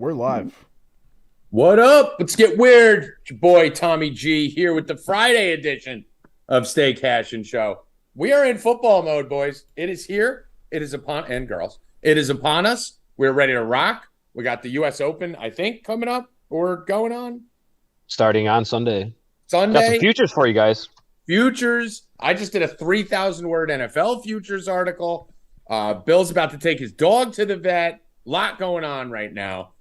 We're live. What up? Let's get weird. It's your boy Tommy G here with the Friday edition of Stay Cashin show. We are in football mode, boys. It is here. It is upon and girls. It is upon us. We're ready to rock. We got the U.S. Open, I think, coming up or going on starting on Sunday. Sunday. Got some futures for you guys. Futures. I just did a 3,000 word NFL futures article. Bill's about to take his dog to the vet. Lot going on right now.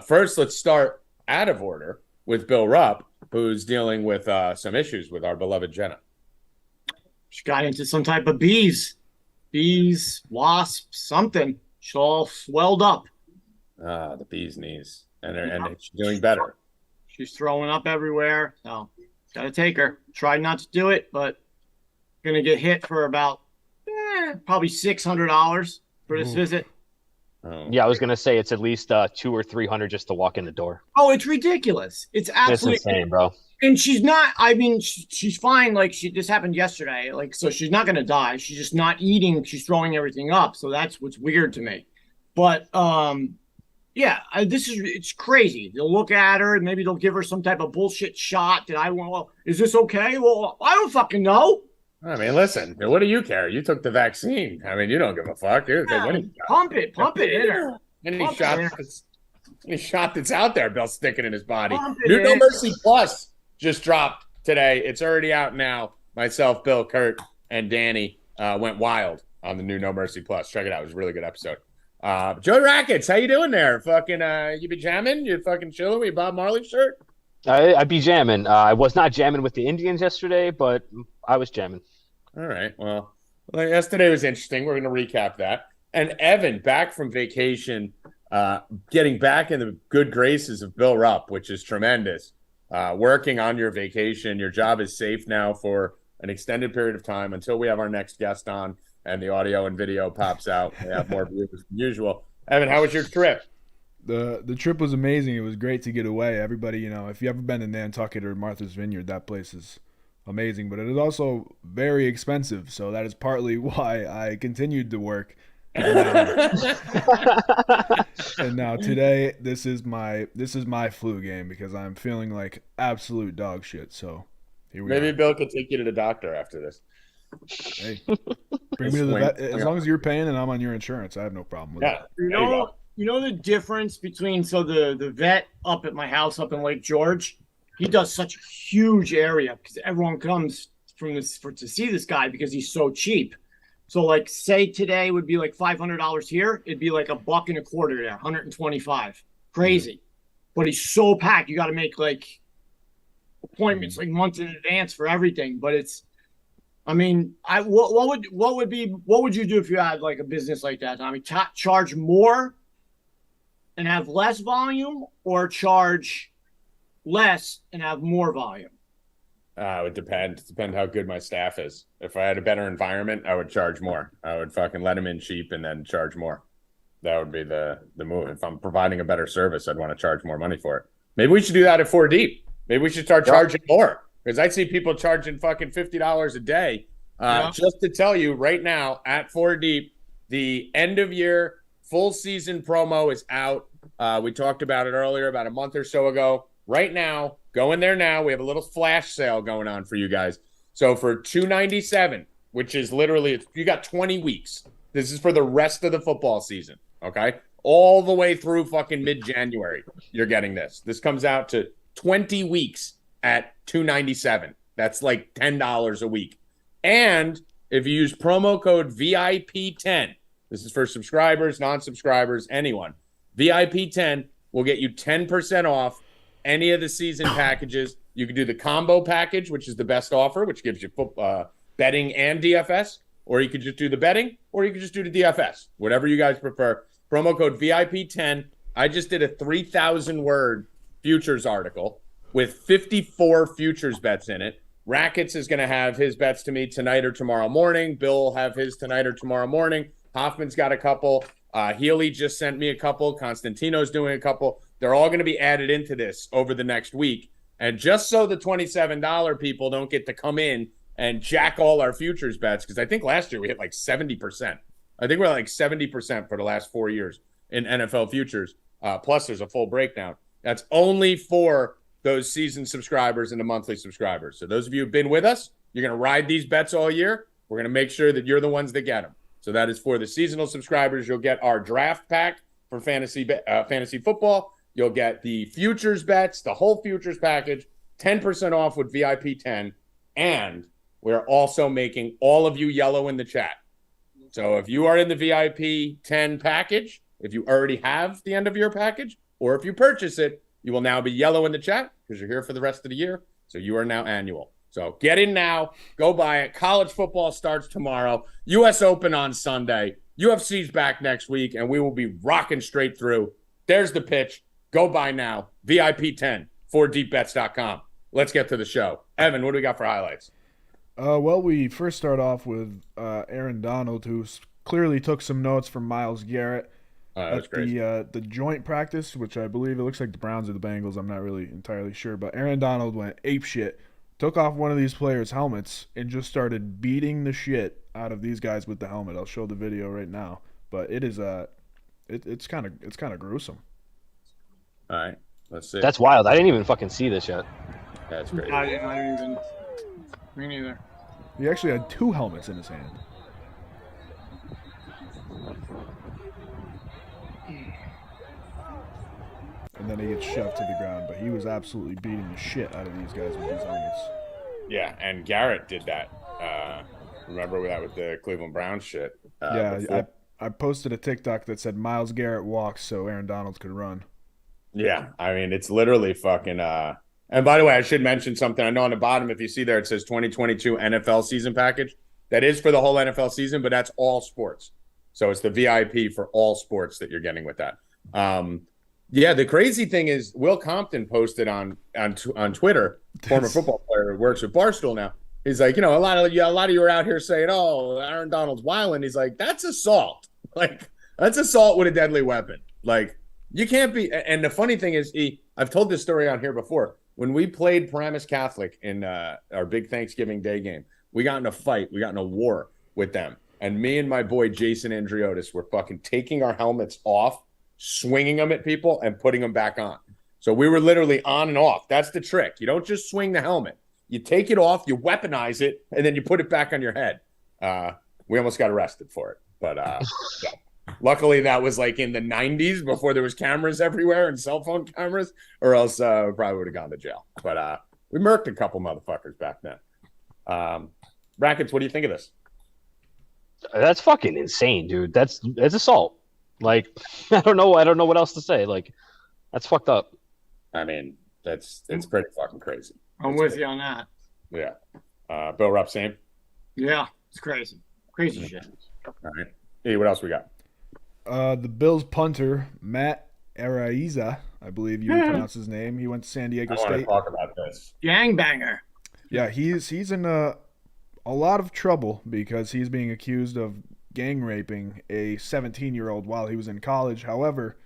First, let's start out of order with Bill Rupp, who's dealing with some issues with our beloved Jenna. She got into some type of bees, wasps, something. She all swelled up. The bee's knees. And she's doing better. She's throwing up everywhere. So, got to take her. Tried not to do it, but going to get hit for about probably $600 for this visit. Oh. Yeah, I was gonna say it's at least $200 or $300 just to walk in the door. Oh, it's ridiculous! It's absolutely insane, bro. And she's not. I mean, she's fine. Like this happened yesterday. Like so, she's not gonna die. She's just not eating. She's throwing everything up. So that's what's weird to me. But yeah, it's crazy. They'll look at her and maybe they'll give her some type of bullshit shot. Well, is this okay? Well, I don't fucking know. I mean, listen, what do you care? You took the vaccine. I mean, you don't give a fuck. Pump it in her. Any shot that's out there, Bill's sticking in his body. New No Mercy Plus just dropped today. It's already out now. Myself, Bill, Kurt, and Danny went wild on the new No Mercy Plus. Check it out. It was a really good episode. Joey Rackets, how you doing there? Fucking, you be jamming? You fucking chilling with your Bob Marley shirt? I be jamming. I was not jamming with the Indians yesterday, but I was jamming. All right. Well, yesterday was interesting. We're going to recap that. And Evan, back from vacation, getting back in the good graces of Bill Rupp, which is tremendous. Working on your vacation. Your job is safe now for an extended period of time until we have our next guest on and the audio and video pops out. We have more viewers than usual. Evan, how was your trip? The trip was amazing. It was great to get away. Everybody, if you've ever been to Nantucket or Martha's Vineyard, that place is amazing, but it is also very expensive. So that is partly why I continued to work. And now today, this is my flu game because I'm feeling like absolute dog shit. So here we Maybe are. Bill could take you to the doctor after this. Hey, bring me to the vet. As long as you're paying and I'm on your insurance, I have no problem with it. You know the difference between the vet up at my house up in Lake George, he does such a huge area because everyone comes to see this guy because he's so cheap. So like say today would be like $500 here, it'd be like $1.25 there, 125. Crazy. But he's so packed, you got to make like appointments like months in advance for everything. But it's, I mean, what would you do if you had like a business like that, Tommy? Charge more and have less volume, or charge less and have more volume? It would depend. It depends how good my staff is. If I had a better environment, I would charge more. I would fucking let them in cheap and then charge more. That would be the move. If I'm providing a better service, I'd want to charge more money for it. Maybe we should do that at 4 Deep. Maybe we should start charging more, because I see people charging fucking $50 a day. Just to tell you right now, at 4 Deep, the end of year full season promo is out. We talked about it earlier, about a month or so ago. Right now, go in there now. We have a little flash sale going on for you guys. So for $297, which is literally, you got 20 weeks. This is for the rest of the football season, okay? All the way through fucking mid-January, you're getting this. This comes out to 20 weeks at $297. That's like $10 a week. And if you use promo code VIP10, this is for subscribers, non-subscribers, anyone. VIP10 will get you 10% off any of the season packages. You can do the combo package, which is the best offer, which gives you betting and DFS, or you could just do the betting, or you could just do the DFS, whatever you guys prefer. Promo code VIP10. I just did a 3,000-word futures article with 54 futures bets in it. Rackets is going to have his bets to me tonight or tomorrow morning. Bill will have his tonight or tomorrow morning. Hoffman's got a couple. Healy just sent me a couple. Constantino's doing a couple. They're all going to be added into this over the next week. And just so the $27 people don't get to come in and jack all our futures bets, because I think last year we hit like 70%. I think we're like 70% for the last 4 years in NFL futures. Plus, there's a full breakdown. That's only for those season subscribers and the monthly subscribers. So those of you who've been with us, you're going to ride these bets all year. We're going to make sure that you're the ones that get them. So that is for the seasonal subscribers. You'll get our draft pack for fantasy football. You'll get the futures bets, the whole futures package, 10% off with VIP 10. And we're also making all of you yellow in the chat. So if you are in the VIP 10 package, if you already have the end of your package, or if you purchase it, you will now be yellow in the chat because you're here for the rest of the year. So you are now annual. So get in now. Go buy it. College football starts tomorrow. U.S. Open on Sunday. UFC's back next week, and we will be rocking straight through. There's the pitch. Go buy now. VIP 10 for deepbets.com. Let's get to the show. Evan, what do we got for highlights? Well, we first start off with Aaron Donald, who clearly took some notes from Myles Garrett at the joint practice, which I believe it looks like the Browns or the Bengals. I'm not really entirely sure, but Aaron Donald went apeshit, took off one of these players' helmets, and just started beating the shit out of these guys with the helmet. I'll show the video right now, but it is it's kind of gruesome. All right, let's see. That's wild. I didn't even fucking see this yet. That's great. I didn't even. Me neither. He actually had two helmets in his hand. And then he gets shoved to the ground, but he was absolutely beating the shit out of these guys with these helmets. Yeah, and Garrett did that. Remember that with the Cleveland Browns shit? I posted a TikTok that said Myles Garrett walks so Aaron Donald could run. Yeah, I mean, it's literally fucking and by the way, I should mention something. I know on the bottom, if you see there, it says 2022 NFL season package. That is for the whole NFL season, but that's all sports. So it's the VIP for all sports that you're getting with that. Yeah, the crazy thing is Will Compton posted on Twitter, former football player who works with Barstool now. He's like, a lot of you are out here saying, "Oh, Aaron Donald's wilding." He's like, "That's assault. Like, that's assault with a deadly weapon. Like, you can't be." And the funny thing is, I've told this story on here before. When we played Paramus Catholic in our big Thanksgiving Day game, we got in a fight. We got in a war with them. And me and my boy Jason Andriotis were fucking taking our helmets off, swinging them at people, and putting them back on. So we were literally on and off. That's the trick. You don't just swing the helmet. You take it off, you weaponize it, and then you put it back on your head. We almost got arrested for it. But yeah. Luckily, that was like in the 90s before there was cameras everywhere and cell phone cameras, or else we probably would have gone to jail. But we murked a couple motherfuckers back then. Rackets, what do you think of this? That's fucking insane, dude. That's assault. Like, I don't know what else to say. Like, that's fucked up. I mean, it's pretty fucking crazy. I'm with you on that. Yeah. Bill Rupp, same? Yeah, it's crazy. Crazy shit. All right. Hey, what else we got? The Bills punter, Matt Araiza, I believe you would pronounce his name. He went to San Diego State. I want to talk about this. Gangbanger. Yeah, he's in a lot of trouble because he's being accused of gang raping a 17-year-old while he was in college. However,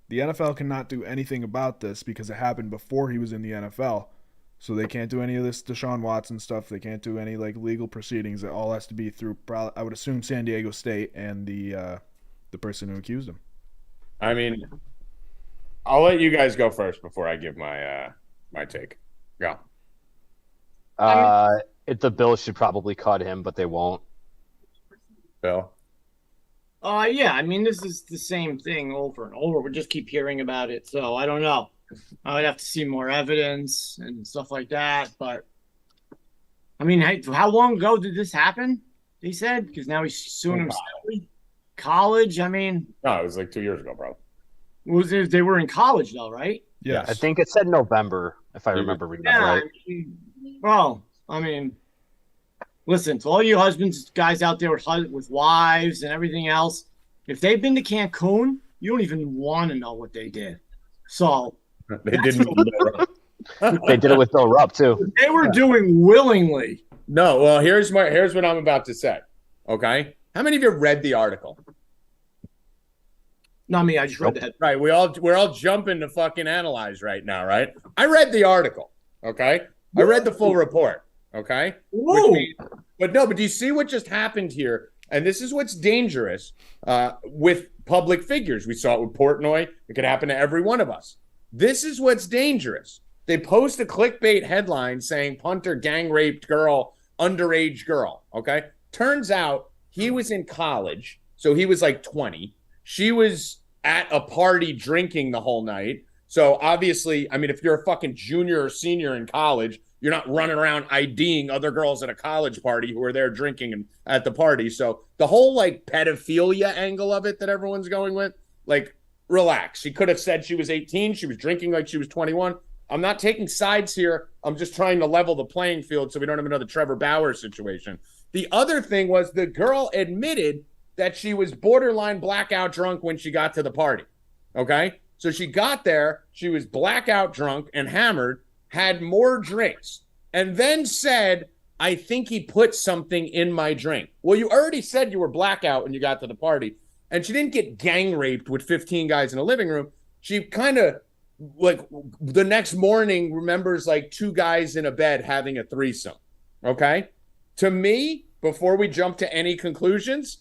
the NFL cannot do anything about this because it happened before he was in the NFL. So they can't do any of this Deshaun Watson stuff. They can't do any legal proceedings. It all has to be through, I would assume, San Diego State and the person who accused him. I mean, I'll let you guys go first before I give my take. Go. The Bills should probably cut him, but they won't. Bill? Yeah, I mean, this is the same thing over and over. We just keep hearing about it, so I don't know. I would have to see more evidence and stuff like that, but I mean, how long ago did this happen? He said, because now he's suing himself. College, I mean. No, it was like 2 years ago, bro. They were in college, though, right? Yes. I think it said November, if I remember right. Well, I mean, listen, to all you husbands, guys out there with wives and everything else, if they've been to Cancun, you don't even want to know what they did. So they didn't. They did it with Bill Rupp too. They were doing willingly. No, well, here's what I'm about to say. Okay, how many of you read the article? Not me. I just read the head. Right, we're all jumping to fucking analyze right now, right? I read the article. Okay, I read the full report. Okay, but do you see what just happened here? And this is what's dangerous with public figures. We saw it with Portnoy. It could happen to every one of us. This is what's dangerous. They post a clickbait headline saying punter gang raped girl, underage girl. Okay. Turns out he was in college. So he was like 20. She was at a party drinking the whole night. So obviously, I mean, if you're a fucking junior or senior in college, you're not running around IDing other girls at a college party who are there drinking and at the party. So the whole like pedophilia angle of it that everyone's going with, like, relax. She could have said she was 18. She was drinking like she was 21. I'm not taking sides here. I'm just trying to level the playing field so we don't have another Trevor Bauer situation. The other thing was the girl admitted that she was borderline blackout drunk when she got to the party. Okay? So she got there, she was blackout drunk and hammered, had more drinks, and then said, I think he put something in my drink. Well, you already said you were blackout when you got to the party, and she didn't get gang raped with 15 guys in a living room. She kind of, like, the next morning remembers like 2 guys in a bed having a threesome. Okay? To me, before we jump to any conclusions,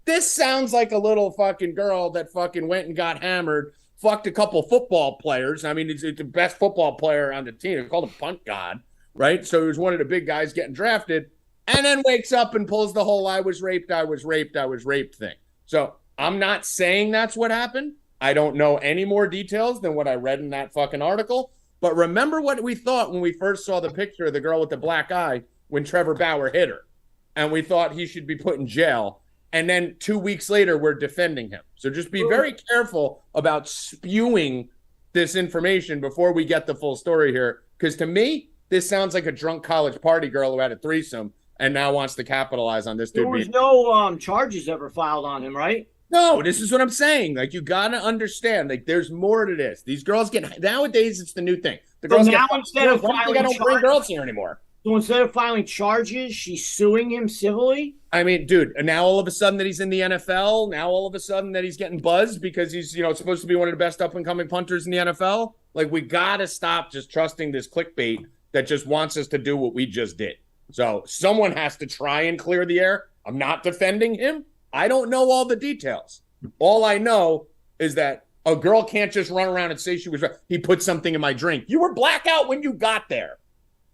this sounds like a little fucking girl that fucking went and got hammered, fucked a couple football players. I mean, it's the best football player on the team. They called him Punt God, right? So he was one of the big guys getting drafted, and then wakes up and pulls the whole I was raped thing. So I'm not saying that's what happened. I don't know any more details than what I read in that fucking article. But remember what we thought when we first saw the picture of the girl with the black eye when Trevor Bauer hit her. And we thought he should be put in jail. And then 2 weeks later, we're defending him. So just be very careful about spewing this information before we get the full story here. Because to me, this sounds like a drunk college party girl who had a threesome and now wants to capitalize on this dude. There was no charges ever filed on him, right? No, this is what I'm saying. Like, you got to understand, like, there's more to this. These girls get, nowadays, it's the new thing. The girls now get, instead of filing I don't bring girls here anymore. So instead of filing charges, she's suing him civilly? I mean, dude, and now all of a sudden that he's in the NFL, now all of a sudden that he's getting buzzed because he's, supposed to be one of the best up-and-coming punters in the NFL. Like, we got to stop just trusting this clickbait that just wants us to do what we just did. So someone has to try and clear the air. I'm not defending him. I don't know all the details. All I know is that a girl can't just run around and say he put something in my drink. You were blackout when you got there.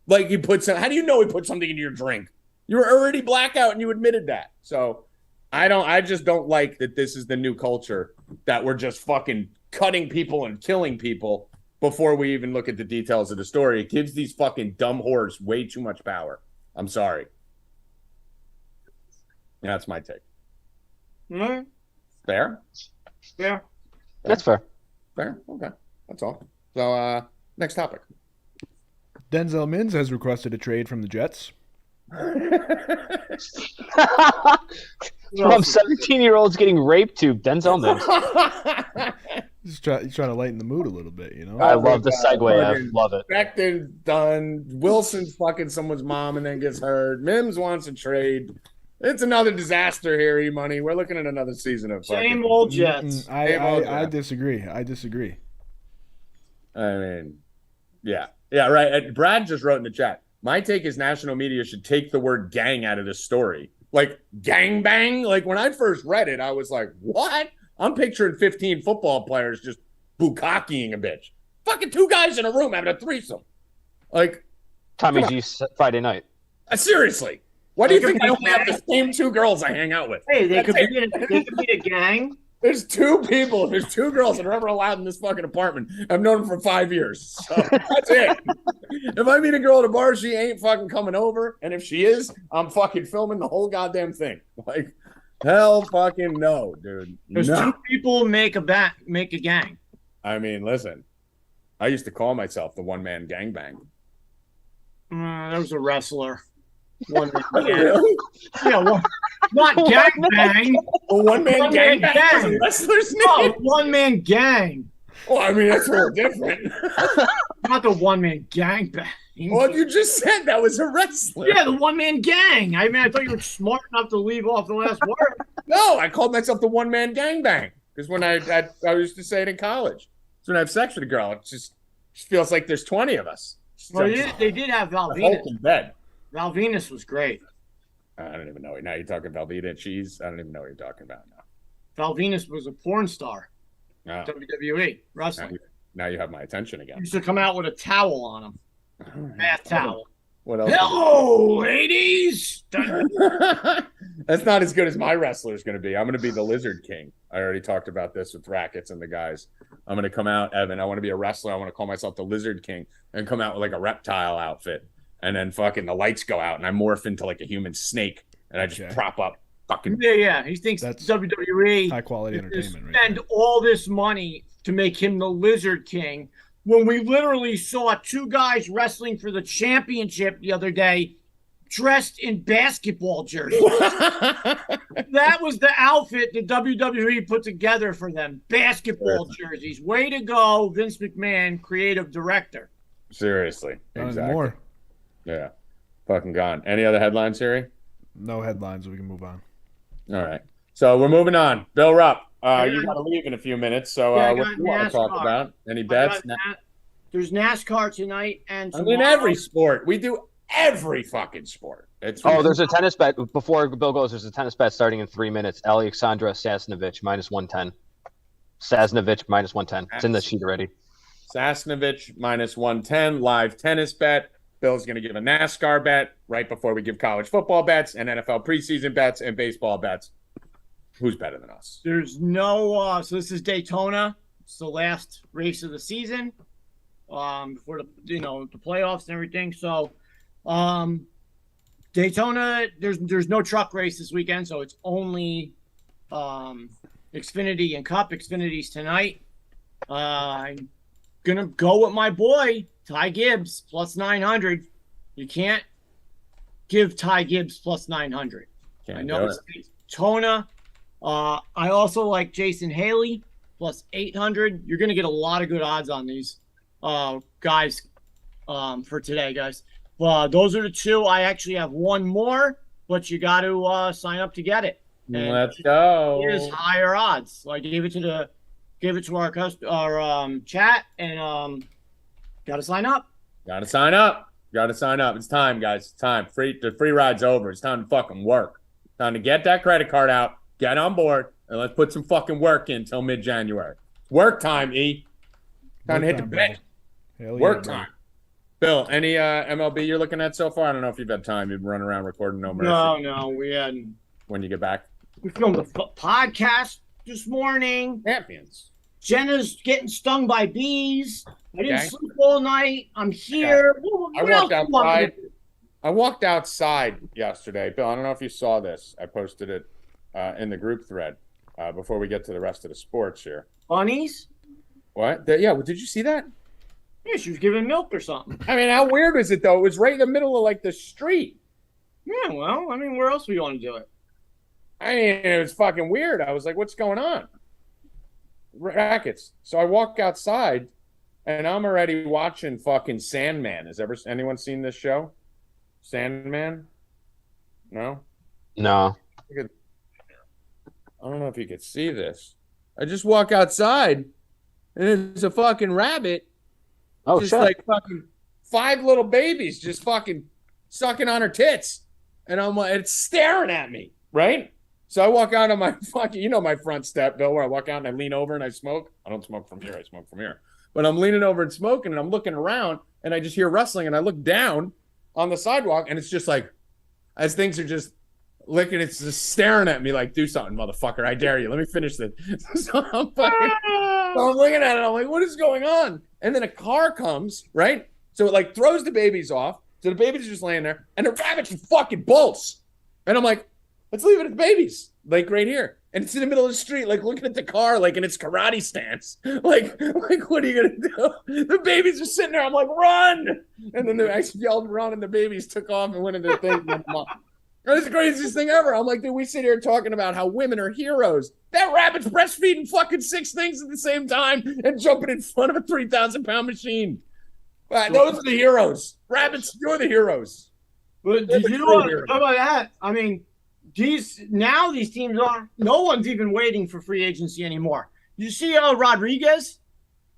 Like, how do you know he put something in your drink? You were already blackout and you admitted that. So I just don't like that this is the new culture, that we're just fucking cutting people and killing people before we even look at the details of the story. It gives these fucking dumb whores way too much power. I'm sorry. Yeah, that's my take. Mm-hmm. Fair? Yeah. That's fair. Fair? Okay. That's all. So, next topic. Denzel Mims has requested a trade from the Jets. From 17-year-olds getting raped to Denzel Mims. He's trying to lighten the mood a little bit, I love the segue. I love it. Becton's done. Wilson's fucking someone's mom and then gets hurt. Mims wants a trade. It's another disaster here, E-Money. We're looking at another season of same old Jets. I disagree. I mean, yeah. Yeah, right. Brad just wrote in the chat, my take is national media should take the word gang out of this story. Like, gang bang? Like, when I first read it, I was like, what? I'm picturing 15 football players just bukkakeing a bitch. Fucking 2 guys in a room having a threesome. Like, Tommy G's Friday night. Seriously. Why do you think I only have the same 2 girls I hang out with? Hey, they could be a gang. There's 2 people. There's 2 girls that are ever allowed in this fucking apartment. I've known them for 5 years. So that's it. If I meet a girl at a bar, she ain't fucking coming over. And if she is, I'm fucking filming the whole goddamn thing. Like, hell fucking no, dude. There's 2 people make a gang. I mean, listen. I used to call myself the one-man gangbang. That was a wrestler. One man Really? Yeah, not gangbang. A one-man gangbang was a wrestler's name? No, one-man gang. Well, I mean, that's a little different. Not the one-man gangbang. Well, you just said that was a wrestler. Yeah, the one-man gang. I mean, I thought you were smart enough to leave off the last word. No, I called myself the one-man gangbang. Because when I used to say it in college. So when I have sex with a girl, it just feels like there's 20 of us. Well, they did have Val Venus. In bed. Val Venus was great. I don't even know. Now you're talking Velveeta cheese. I don't even know what you're talking about now. Val Venus was a porn star. No. WWE wrestling. Now you have my attention again. He used to come out with a towel on him. Bath towel. What else? Hello, ladies. That's not as good as my wrestler's going to be. I'm going to be the Lizard King. I already talked about this with Rackets and the guys. I'm going to come out, Evan. I want to be a wrestler. I want to call myself the Lizard King and come out with like a reptile outfit. And then fucking the lights go out and I morph into like a human snake and I just prop up fucking. Yeah. He thinks that's WWE high quality entertainment. Spend all this money to make him the Lizard King when we literally saw two guys wrestling for the championship the other day dressed in basketball jerseys. That was the outfit that WWE put together for them. Basketball jerseys. Way to go, Vince McMahon, creative director. Seriously. Exactly. More. Yeah. Fucking gone. Any other headlines, Siri? No headlines. We can move on. All right. So we're moving on. Bill Rupp. You got to leave in a few minutes. So what do you want to talk about? Any bets? There's NASCAR tonight and tomorrow. I mean, every sport. We do every fucking sport. There's a tennis bet. Before Bill goes, there's a tennis bet starting in 3 minutes. Alexandra Sasnovich, -110. Sasnovich, -110. It's in the sheet already. Sasnovich, -110. Live tennis bet. Bill's going to give a NASCAR bet right before we give college football bets and NFL preseason bets and baseball bets. Who's better than us? There's no so this is Daytona. It's the last race of the season before the playoffs and everything. So Daytona, there's no truck race this weekend, so it's only Xfinity and Cup. Xfinity's tonight. I'm gonna go with my boy Ty Gibbs +900. You can't give Ty Gibbs +900. I know it's Daytona. I also like Jason Haley +800. You're going to get a lot of good odds on these guys for today, guys. Those are the two. I actually have one more, but you got to sign up to get it. And let's go. It is higher odds. So I gave it to our chat, and got to sign up. Got to sign up. It's time, guys. It's time. The free ride's over. It's time to fucking work. Time to get that credit card out. Get on board, and let's put some fucking work in until mid-January. Work time, E. Time to hit the bed. Work time. Bill, any MLB you're looking at so far? I don't know if you've had time. You've run around recording no mercy. No, we hadn't. When you get back? We filmed a podcast this morning. Champions. Jenna's getting stung by bees. I didn't sleep all night. I'm here. Yeah. I walked outside yesterday. Bill, I don't know if you saw this. I posted it in the group thread before we get to the rest of the sports here. Bunnies? What? Did you see that? Yeah, she was giving milk or something. I mean, how weird was it, though? It was right in the middle of, like, the street. Yeah, well, I mean, where else were you going to do it? I mean, it was fucking weird. I was like, what's going on? Rackets. So I walk outside, and I'm already watching fucking Sandman. Has anyone seen this show? Sandman? No? No. I don't know if you could see this. I just walk outside, and there's a fucking rabbit. Oh, just shit. like fucking 5 little babies just fucking sucking on her tits. And I'm like, it's staring at me, right? So I walk out on my fucking, my front step, Bill, where I walk out and I lean over and I smoke. I don't smoke from here. I smoke from here. But I'm leaning over and smoking, and I'm looking around, and I just hear rustling, and I look down on the sidewalk, and it's just like, as things are just licking, it's just staring at me like, do something, motherfucker. I dare you. Let me finish this. So I'm looking at it. I'm like, what is going on? And then a car comes, right? So it like throws the babies off. So the babies are just laying there, and the rabbit just fucking bolts. And I'm like, let's leave it at the babies, like right here. And it's in the middle of the street, like looking at the car, like in its karate stance. Like what are you gonna do? The babies are sitting there. I'm like, run! And then I yelled, run, and the babies took off and went into the thing. That's the craziest thing ever. I'm like, dude, we sit here talking about how women are heroes. That rabbit's breastfeeding fucking 6 things at the same time and jumping in front of a 3,000-pound machine. Those are the heroes. Rabbits, you're the heroes. But did you know about that? I mean, these teams are, no one's even waiting for free agency anymore. You see Rodriguez,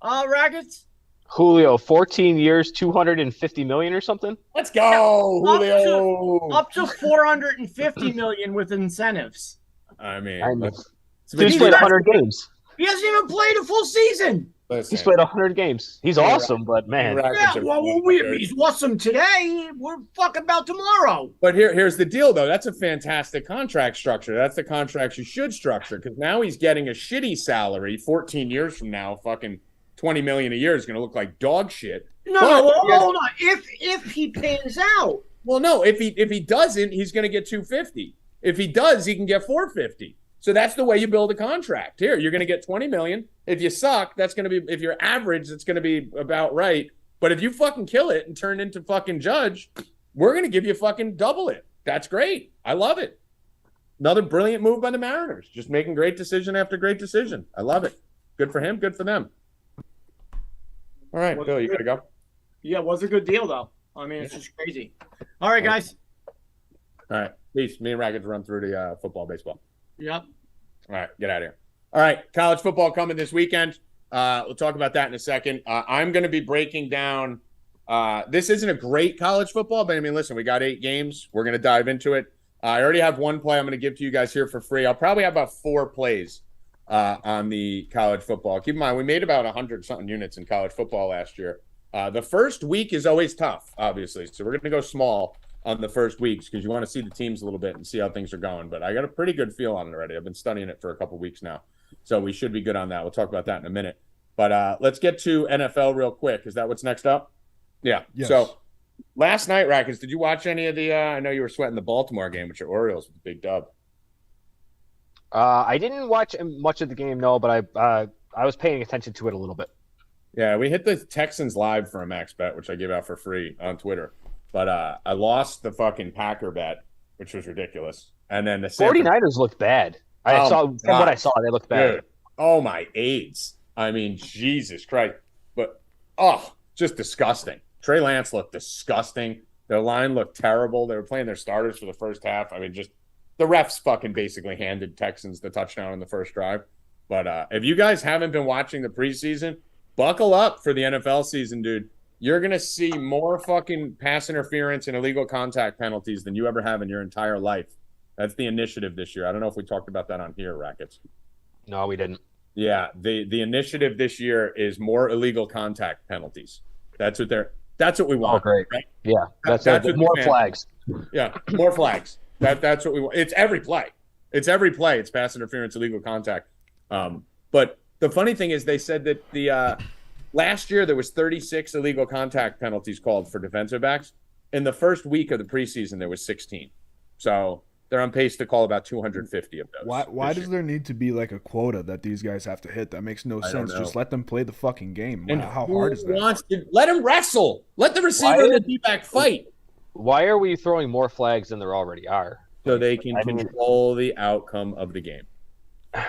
Rackets? Julio, 14 years, 250 million or something. Let's go, Up Julio. Up to 450 million with incentives. I mean, I mean, it's dude's played 100 games. He hasn't even played a full season. He's played 100 games. He's awesome, but man. Yeah, he's awesome today. We're fucking about tomorrow. But here's the deal, though. That's a fantastic contract structure. That's the contract you should structure, because now he's getting a shitty salary. 14 years from now, fucking $20 million a year is going to look like dog shit. No, hold on. If he pans out. Well, no. If he doesn't, he's going to get 250. If he does, he can get 450. So that's the way you build a contract. Here, you're going to get 20 million. If you suck, that's going to be, if you're average, that's going to be about right. But if you fucking kill it and turn into fucking Judge, we're going to give you fucking double it. That's great. I love it. Another brilliant move by the Mariners. Just making great decision after great decision. I love it. Good for him. Good for them. All right, Bill, you got to go? Yeah, it was a good deal, though. I mean, it's just crazy. All right, guys. All right. Peace. Me and Rackets run through the football, baseball. Yep. All right, get out of here. All right, college football coming this weekend. We'll talk about that in a second. I'm going to be breaking down. This isn't a great college football, but I mean, listen, we got 8 games. We're going to dive into it. I already have one play I'm going to give to you guys here for free. I'll probably have about 4 plays on the college football. Keep in mind, we made about 100-something units in college football last year. The first week is always tough, obviously. So we're going to go small on the first weeks because you want to see the teams a little bit and see how things are going. But I got a pretty good feel on it already. I've been studying it for a couple weeks now. So we should be good on that. We'll talk about that in a minute. But let's get to NFL real quick. Is that what's next up? Yeah. Yes. So last night, Rackets, did you watch any of the I know you were sweating the Baltimore game with your Orioles with the big dub. I didn't watch much of the game, no, but I was paying attention to it a little bit. Yeah, we hit the Texans live for a max bet, which I give out for free on Twitter. But I lost the fucking Packer bet, which was ridiculous. And then the 49ers looked bad. From what I saw, they looked bad. Dude, oh, my AIDS. I mean, Jesus Christ. But, just disgusting. Trey Lance looked disgusting. Their line looked terrible. They were playing their starters for the first half. I mean, just the refs fucking basically handed Texans the touchdown in the first drive. But if you guys haven't been watching the preseason, buckle up for the NFL season, dude. You're going to see more fucking pass interference and illegal contact penalties than you ever have in your entire life. That's the initiative this year. I don't know if we talked about that on here, Rackets. No, we didn't. Yeah, the initiative this year is more illegal contact penalties. That's what we want. Oh, great. Right? Yeah, that's more flags. Yeah, more flags. That's what we want. It's every play. It's pass interference, illegal contact. But the funny thing is they said that the last year there was 36 illegal contact penalties called for defensive backs. In the first week of the preseason, there was 16. So they're on pace to call about 250 of those. Why does there need to be like a quota that these guys have to hit? That makes no sense. Just let them play the fucking game. And how hard is that? Let them wrestle. Let the receiver and the D-back fight. Why are we throwing more flags than there already are? So they can control the outcome of the game.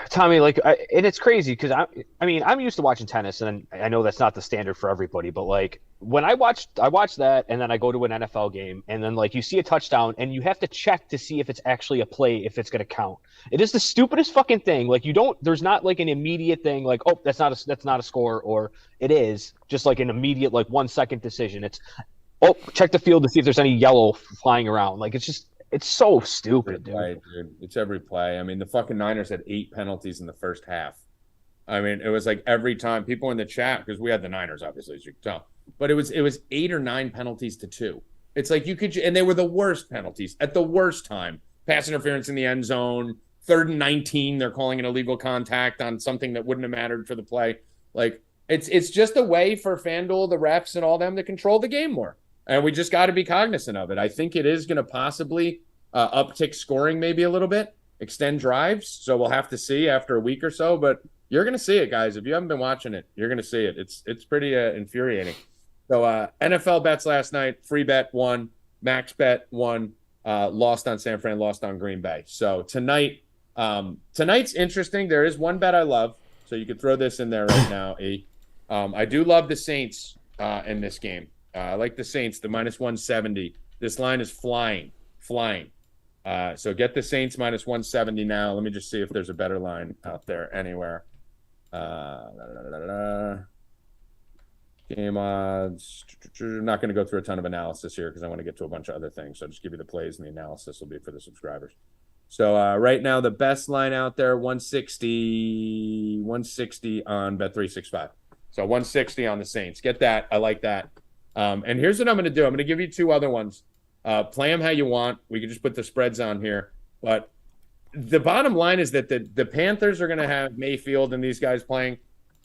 Tommy, and it's crazy because I'm used to watching tennis, and I know that's not the standard for everybody, but like when I watch that, and then I go to an NFL game, and then like you see a touchdown, and you have to check to see if it's actually a play, if it's going to count. It is the stupidest fucking thing. Like there's not like an immediate thing, like that's not a score, or it is just like an immediate like 1 second decision. It's check the field to see if there's any yellow flying around. Like it's so stupid, dude. It's every play. I mean, the fucking Niners had 8 penalties in the first half. I mean, it was like every time people in the chat, because we had the Niners, obviously, as you can tell, but it was 8 or 9 penalties to 2. It's like and they were the worst penalties at the worst time. Pass interference in the end zone, 3rd and 19. They're calling an illegal contact on something that wouldn't have mattered for the play. Like it's just a way for FanDuel, the refs, and all them to control the game more. And we just got to be cognizant of it. I think it is going to possibly uptick scoring maybe a little bit, extend drives. So we'll have to see after a week or so. But you're going to see it, guys. If you haven't been watching it, you're going to see it. It's pretty infuriating. So NFL bets last night, free bet 1, max bet 1, lost on San Fran, lost on Green Bay. So tonight's interesting. There is one bet I love. So you could throw this in there right now, E. I do love the Saints in this game. I like the Saints, the minus 170. This line is flying. So get the Saints minus 170 now. Let me just see if there's a better line out there anywhere. Give Game odds. Not going to go through a ton of analysis here because I want to get to a bunch of other things. So I'll just give you the plays, and the analysis will be for the subscribers. So right now, the best line out there, 160 on Bet365. So 160 on the Saints. Get that. I like that. And here's what I'm going to do. I'm going to give you two other ones. Play them how you want. We can just put the spreads on here. But the bottom line is that the Panthers are going to have Mayfield and these guys playing.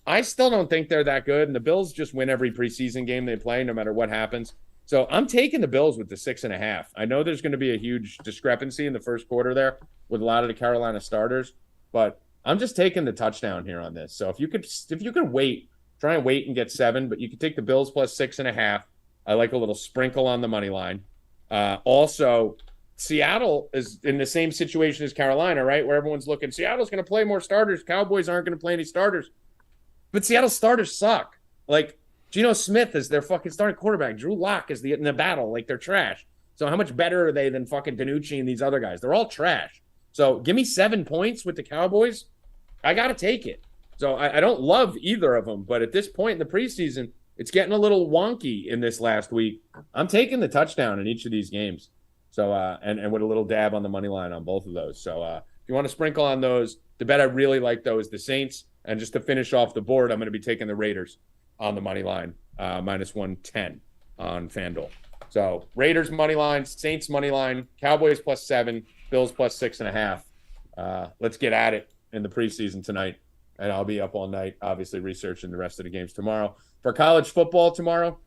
I still don't think they're that good. And the Bills just win every preseason game they play, no matter what happens. So I'm taking the Bills with the 6.5. I know there's going to be a huge discrepancy in the first quarter there with a lot of the Carolina starters, but I'm just taking the touchdown here on this. So if you could wait, try and wait and get 7, but you could take the Bills plus 6.5. I like a little sprinkle on the money line. Also, Seattle is in the same situation as Carolina, right? Where everyone's looking, Seattle's going to play more starters. Cowboys aren't going to play any starters, but Seattle starters suck. Like, Geno Smith is their fucking starting quarterback. Drew Lock is in the battle. Like, they're trash. So how much better are they than fucking DiNucci and these other guys? They're all trash. So give me 7 points with the Cowboys. I got to take it. So I don't love either of them. But at this point in the preseason, it's getting a little wonky in this last week. I'm taking the touchdown in each of these games. So and with a little dab on the money line on both of those. So if you want to sprinkle on those, the bet I really like, though, is the Saints. And just to finish off the board, I'm going to be taking the Raiders on the money line, minus 110 on FanDuel. So Raiders money line, Saints money line, Cowboys plus 7, Bills plus 6.5. Let's get at it in the preseason tonight. And I'll be up all night, obviously researching the rest of the games tomorrow. For college football tomorrow,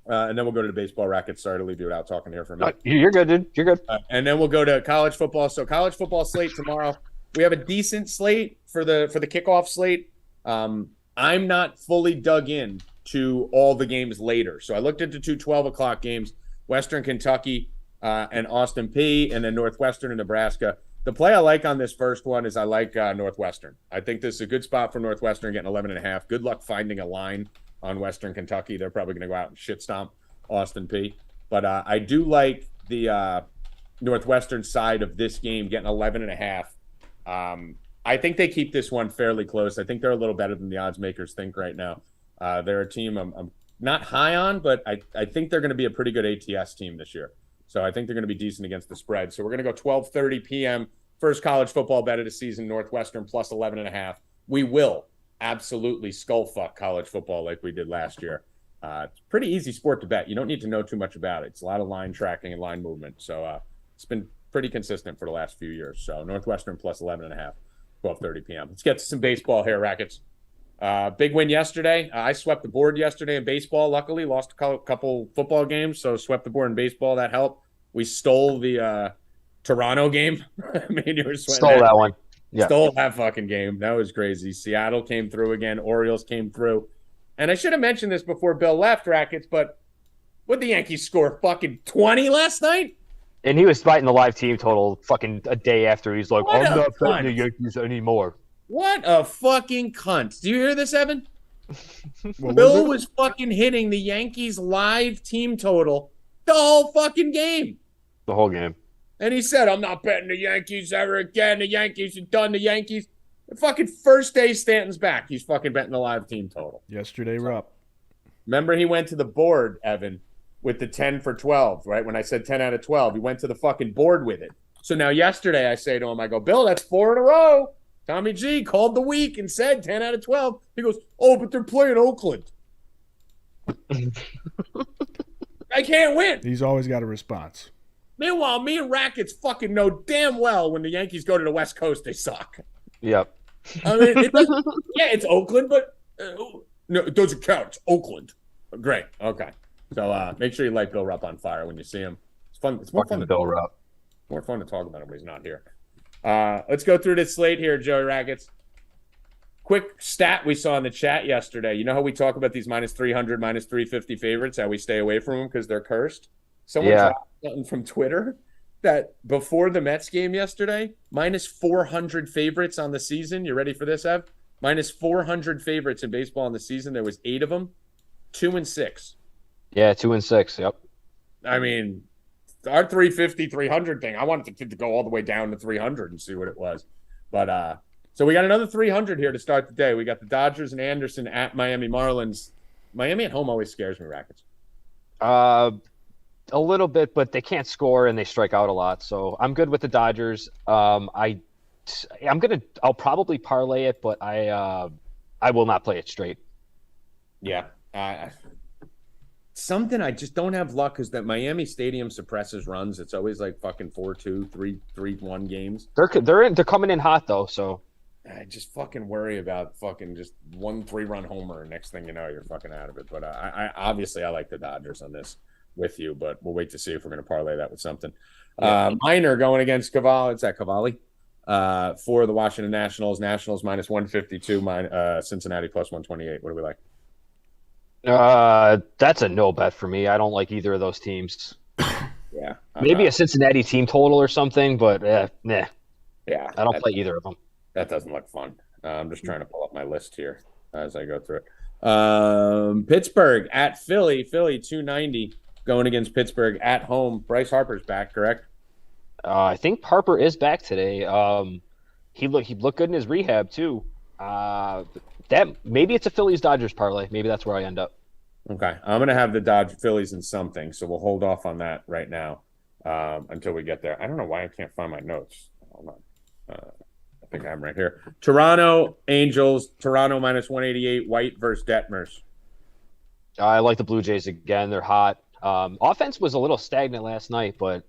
and then we'll go to the baseball rackets. Sorry to leave you without talking here for a minute. You're good, dude. You're good. And then we'll go to college football. So college football slate tomorrow. We have a decent slate for the kickoff slate. I'm not fully dug in to all the games later. So I looked at the 2 12 o'clock games, Western Kentucky and Austin Peay, and then Northwestern and Nebraska. The play I like on this first one is I like Northwestern. I think this is a good spot for Northwestern, getting 11.5. Good luck finding a line on Western Kentucky. They're probably going to go out and shit stomp Austin Peay. But I do like the Northwestern side of this game, getting 11.5. I think they keep this one fairly close. I think they're a little better than the odds makers think right now. They're a team I'm not high on, but I think they're going to be a pretty good ATS team this year. So I think they're going to be decent against the spread. So we're going to go 12:30 p.m. First college football bet of the season, Northwestern plus 11.5. We will absolutely skull fuck college football like we did last year. It's a pretty easy sport to bet. You don't need to know too much about it. It's a lot of line tracking and line movement. So it's been pretty consistent for the last few years. So Northwestern plus 11.5, 12:30 p.m. Let's get to some baseball here, Rackets. Big win yesterday. I swept the board yesterday in baseball. Luckily, lost a couple football games, so swept the board in baseball. That helped. We stole the Toronto game. I mean, you were Stole that one. Yeah. Stole that fucking game. That was crazy. Seattle came through again. Orioles came through. And I should have mentioned this before Bill left, Rackets, but would the Yankees score fucking 20 last night? And he was fighting the live team total fucking a day after. He's like, What I'm a not betting cunt. the Yankees anymore. What a fucking cunt. Do you hear this, Evan? What Bill it? was fucking hitting the Yankees live team total the whole fucking game. The whole game. And he said, I'm not betting the Yankees ever again. The Yankees are done. The Yankees. The fucking first day Stanton's back, he's fucking betting the live team total. Yesterday, Rupp. Remember, he went to the board, Evan, with the 10 for 12, right? When I said 10 out of 12, he went to the fucking board with it. So now yesterday I say to him, I go, Bill, that's 4 in a row. Tommy G called the week and said 10 out of 12. He goes, oh, but they're playing Oakland. I can't win. He's always got a response. Meanwhile, me and Rackets fucking know damn well when the Yankees go to the West Coast, they suck. Yep. I mean, it's Oakland, but no, it doesn't count. It's Oakland. Great. Okay. So make sure you light Bill Rupp on fire when you see him. It's fun. It's more fun. Bill Rupp. More fun to talk about him when he's not here. Let's go through this slate here, Joey Rackets. Quick stat we saw in the chat yesterday. You know how we talk about these minus 300, minus 350 favorites, how we stay away from them because they're cursed? Someone dropped something from Twitter that before the Mets game yesterday, minus 400 favorites on the season. You ready for this, Ev? Minus 400 favorites in baseball in the season. There was 8 of them, 2 and 6. Yeah, 2 and 6. Yep. I mean, our 350, 300 thing, I wanted to go all the way down to 300 and see what it was. But so we got another 300 here to start the day. We got the Dodgers and Anderson at Miami Marlins. Miami at home always scares me, Rackets. A little bit, but they can't score and they strike out a lot. So I'm good with the Dodgers. I'll probably parlay it, but I will not play it straight. Yeah. Something I just don't have luck is that Miami Stadium suppresses runs. It's always like fucking 4-2, 3-1 games. They're coming in hot though, so I just fucking worry about fucking just 1 3-run homer. Next thing you know, you're fucking out of it. But I obviously I like the Dodgers on this with you, but we'll wait to see if we're going to parlay that with something. Yeah. Minor going against Cavalli. It's at Cavalli for the Washington Nationals. Nationals minus 152, Cincinnati plus 128. What do we like? That's a no bet for me. I don't like either of those teams. Yeah. Maybe a Cincinnati team total or something, but nah. Yeah. I don't play either of them. That doesn't look fun. I'm just trying to pull up my list here as I go through it. Pittsburgh at Philly. Philly 290 going against Pittsburgh at home. Bryce Harper's back, correct? I think Harper is back today. He looked good in his rehab too. That maybe it's a Phillies Dodgers parlay. Maybe that's where I end up. Okay, I'm gonna have the Phillies in something, so we'll hold off on that right now until we get there. I don't know why I can't find my notes. Hold on. I think I'm right here. Toronto Angels. Toronto minus 188. White versus Detmers. I like the Blue Jays again. They're hot. Offense was a little stagnant last night, but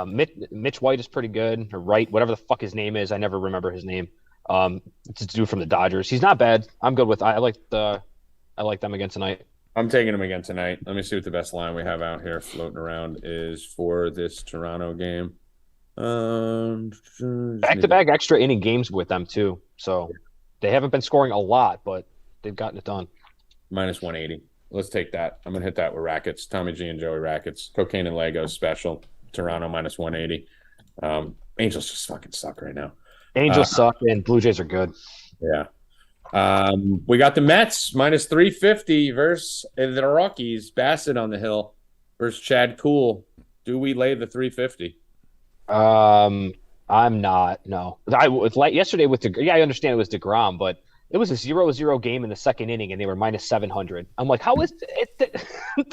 Mitch White is pretty good. Or Wright, whatever the fuck his name is. I never remember his name. It's a dude from the Dodgers. He's not bad. I'm good with. I like them again tonight. I'm taking them again tonight. Let me see what the best line we have out here floating around is for this Toronto game. Back-to-back extra inning games with them too. So they haven't been scoring a lot, but they've gotten it done. Minus 180. Let's take that. I'm gonna hit that with Rackets. Tommy G and Joey Rackets. Cocaine and Legos special. Toronto minus 180. Angels just fucking suck right now. Angels suck and Blue Jays are good. Yeah. We got the Mets minus 350 versus the Rockies. Bassett on the hill versus Chad Kuhl. Do we lay the 350? I'm not. No. Yesterday with I understand it was DeGrom, but it was a 0-0 game in the second inning and they were minus 700. I'm like, how is it?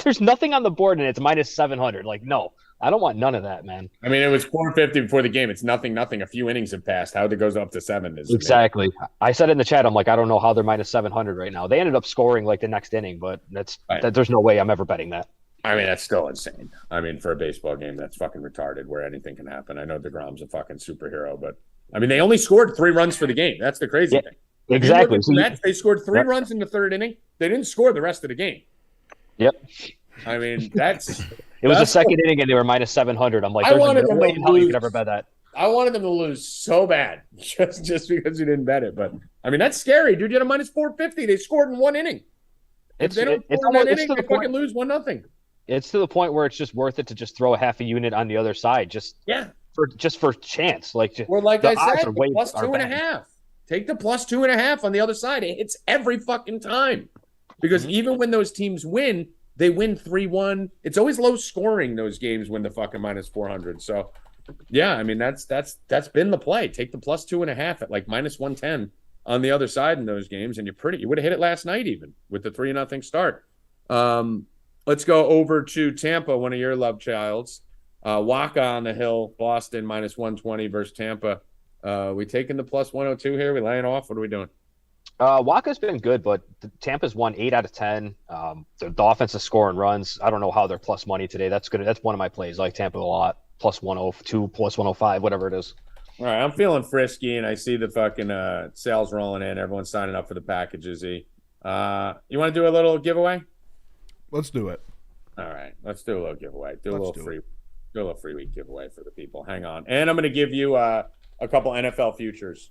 There's nothing on the board and it's minus 700. Like, no. I don't want none of that, man. I mean, it was 450 before the game. It's nothing. A few innings have passed. How it goes up to 7 is exactly. Amazing. I said in the chat, I'm like, I don't know how they're minus 700 right now. They ended up scoring like the next inning, but there's no way I'm ever betting that. I mean, that's still insane. I mean, for a baseball game, that's fucking retarded where anything can happen. I know DeGrom's a fucking superhero, but I mean, they only scored 3 runs for the game. That's the crazy thing. Exactly. The Mets, they scored 3 runs in the third inning. They didn't score the rest of the game. Yep. I mean, that's. It was the second inning and they were minus 700. I'm like, there's no way in hell you could ever bet that. I wanted them to lose so bad just because you didn't bet it. But, I mean, that's scary, dude. You had a minus 450. They scored in 1 inning. If they don't score in 1 inning, they fucking lose 1-0. It's to the point where it's just worth it to just throw a half a unit on the other side. Just for chance. Like I said, plus 2.5. Take the plus 2.5 on the other side. It hits every fucking time. Because even when those teams win, they win 3-1. It's always low scoring those games when the fucking minus 400. So, yeah, I mean, that's been the play. Take the plus 2.5 at like minus 110 on the other side in those games, and you would have hit it last night even with the 3-0 start. Let's go over to Tampa, one of your love childs. Waka on the hill, Boston minus 120 versus Tampa. We taking the plus 102 here? We laying off? What are we doing? Waka's been good, but Tampa's won 8 out of 10. The offense is scoring runs. I don't know how they're plus money today. That's good. That's one of my plays. I like Tampa a lot. Plus 102, plus 105, whatever it is. All right, I'm feeling frisky, and I see the fucking sales rolling in. Everyone's signing up for the packages. You want to do a little giveaway? Let's do it. All right, let's do a little giveaway. Do a little free week giveaway for the people. Hang on, and I'm going to give you a couple NFL futures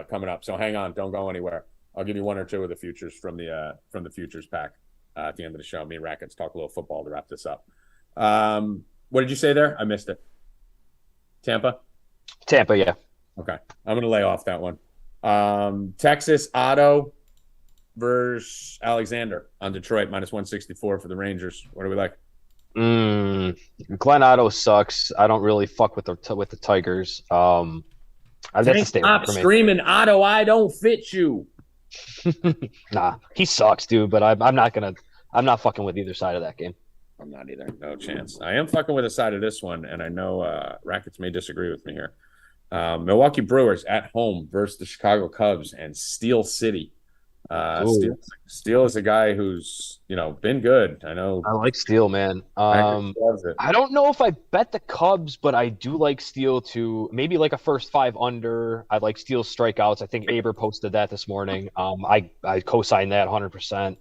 coming up. So hang on, don't go anywhere. I'll give you 1 or 2 of the futures from the futures pack at the end of the show. Me and Rackets talk a little football to wrap this up. What did you say there? I missed it. Tampa, yeah. Okay, I'm going to lay off that one. Texas Otto versus Alexander on Detroit minus 164 for the Rangers. What do we like? Glenn Otto sucks. I don't really fuck with the Tigers. Stop screaming, Otto! I don't fit you. Nah, he sucks, dude. But I'm not gonna I'm not fucking with either side of that game. I'm not either. No chance. I am fucking with a side of this one, and I know Rackets may disagree with me here. Milwaukee Brewers at home versus the Chicago Cubs and Steel City. Steel is a guy who's been good. I know. I like Steele, man. Loves it. I don't know if I bet the Cubs, but I do like Steele to maybe like a first 5 under. I like Steele's strikeouts. I think Aber posted that this morning. I co-signed that 100%.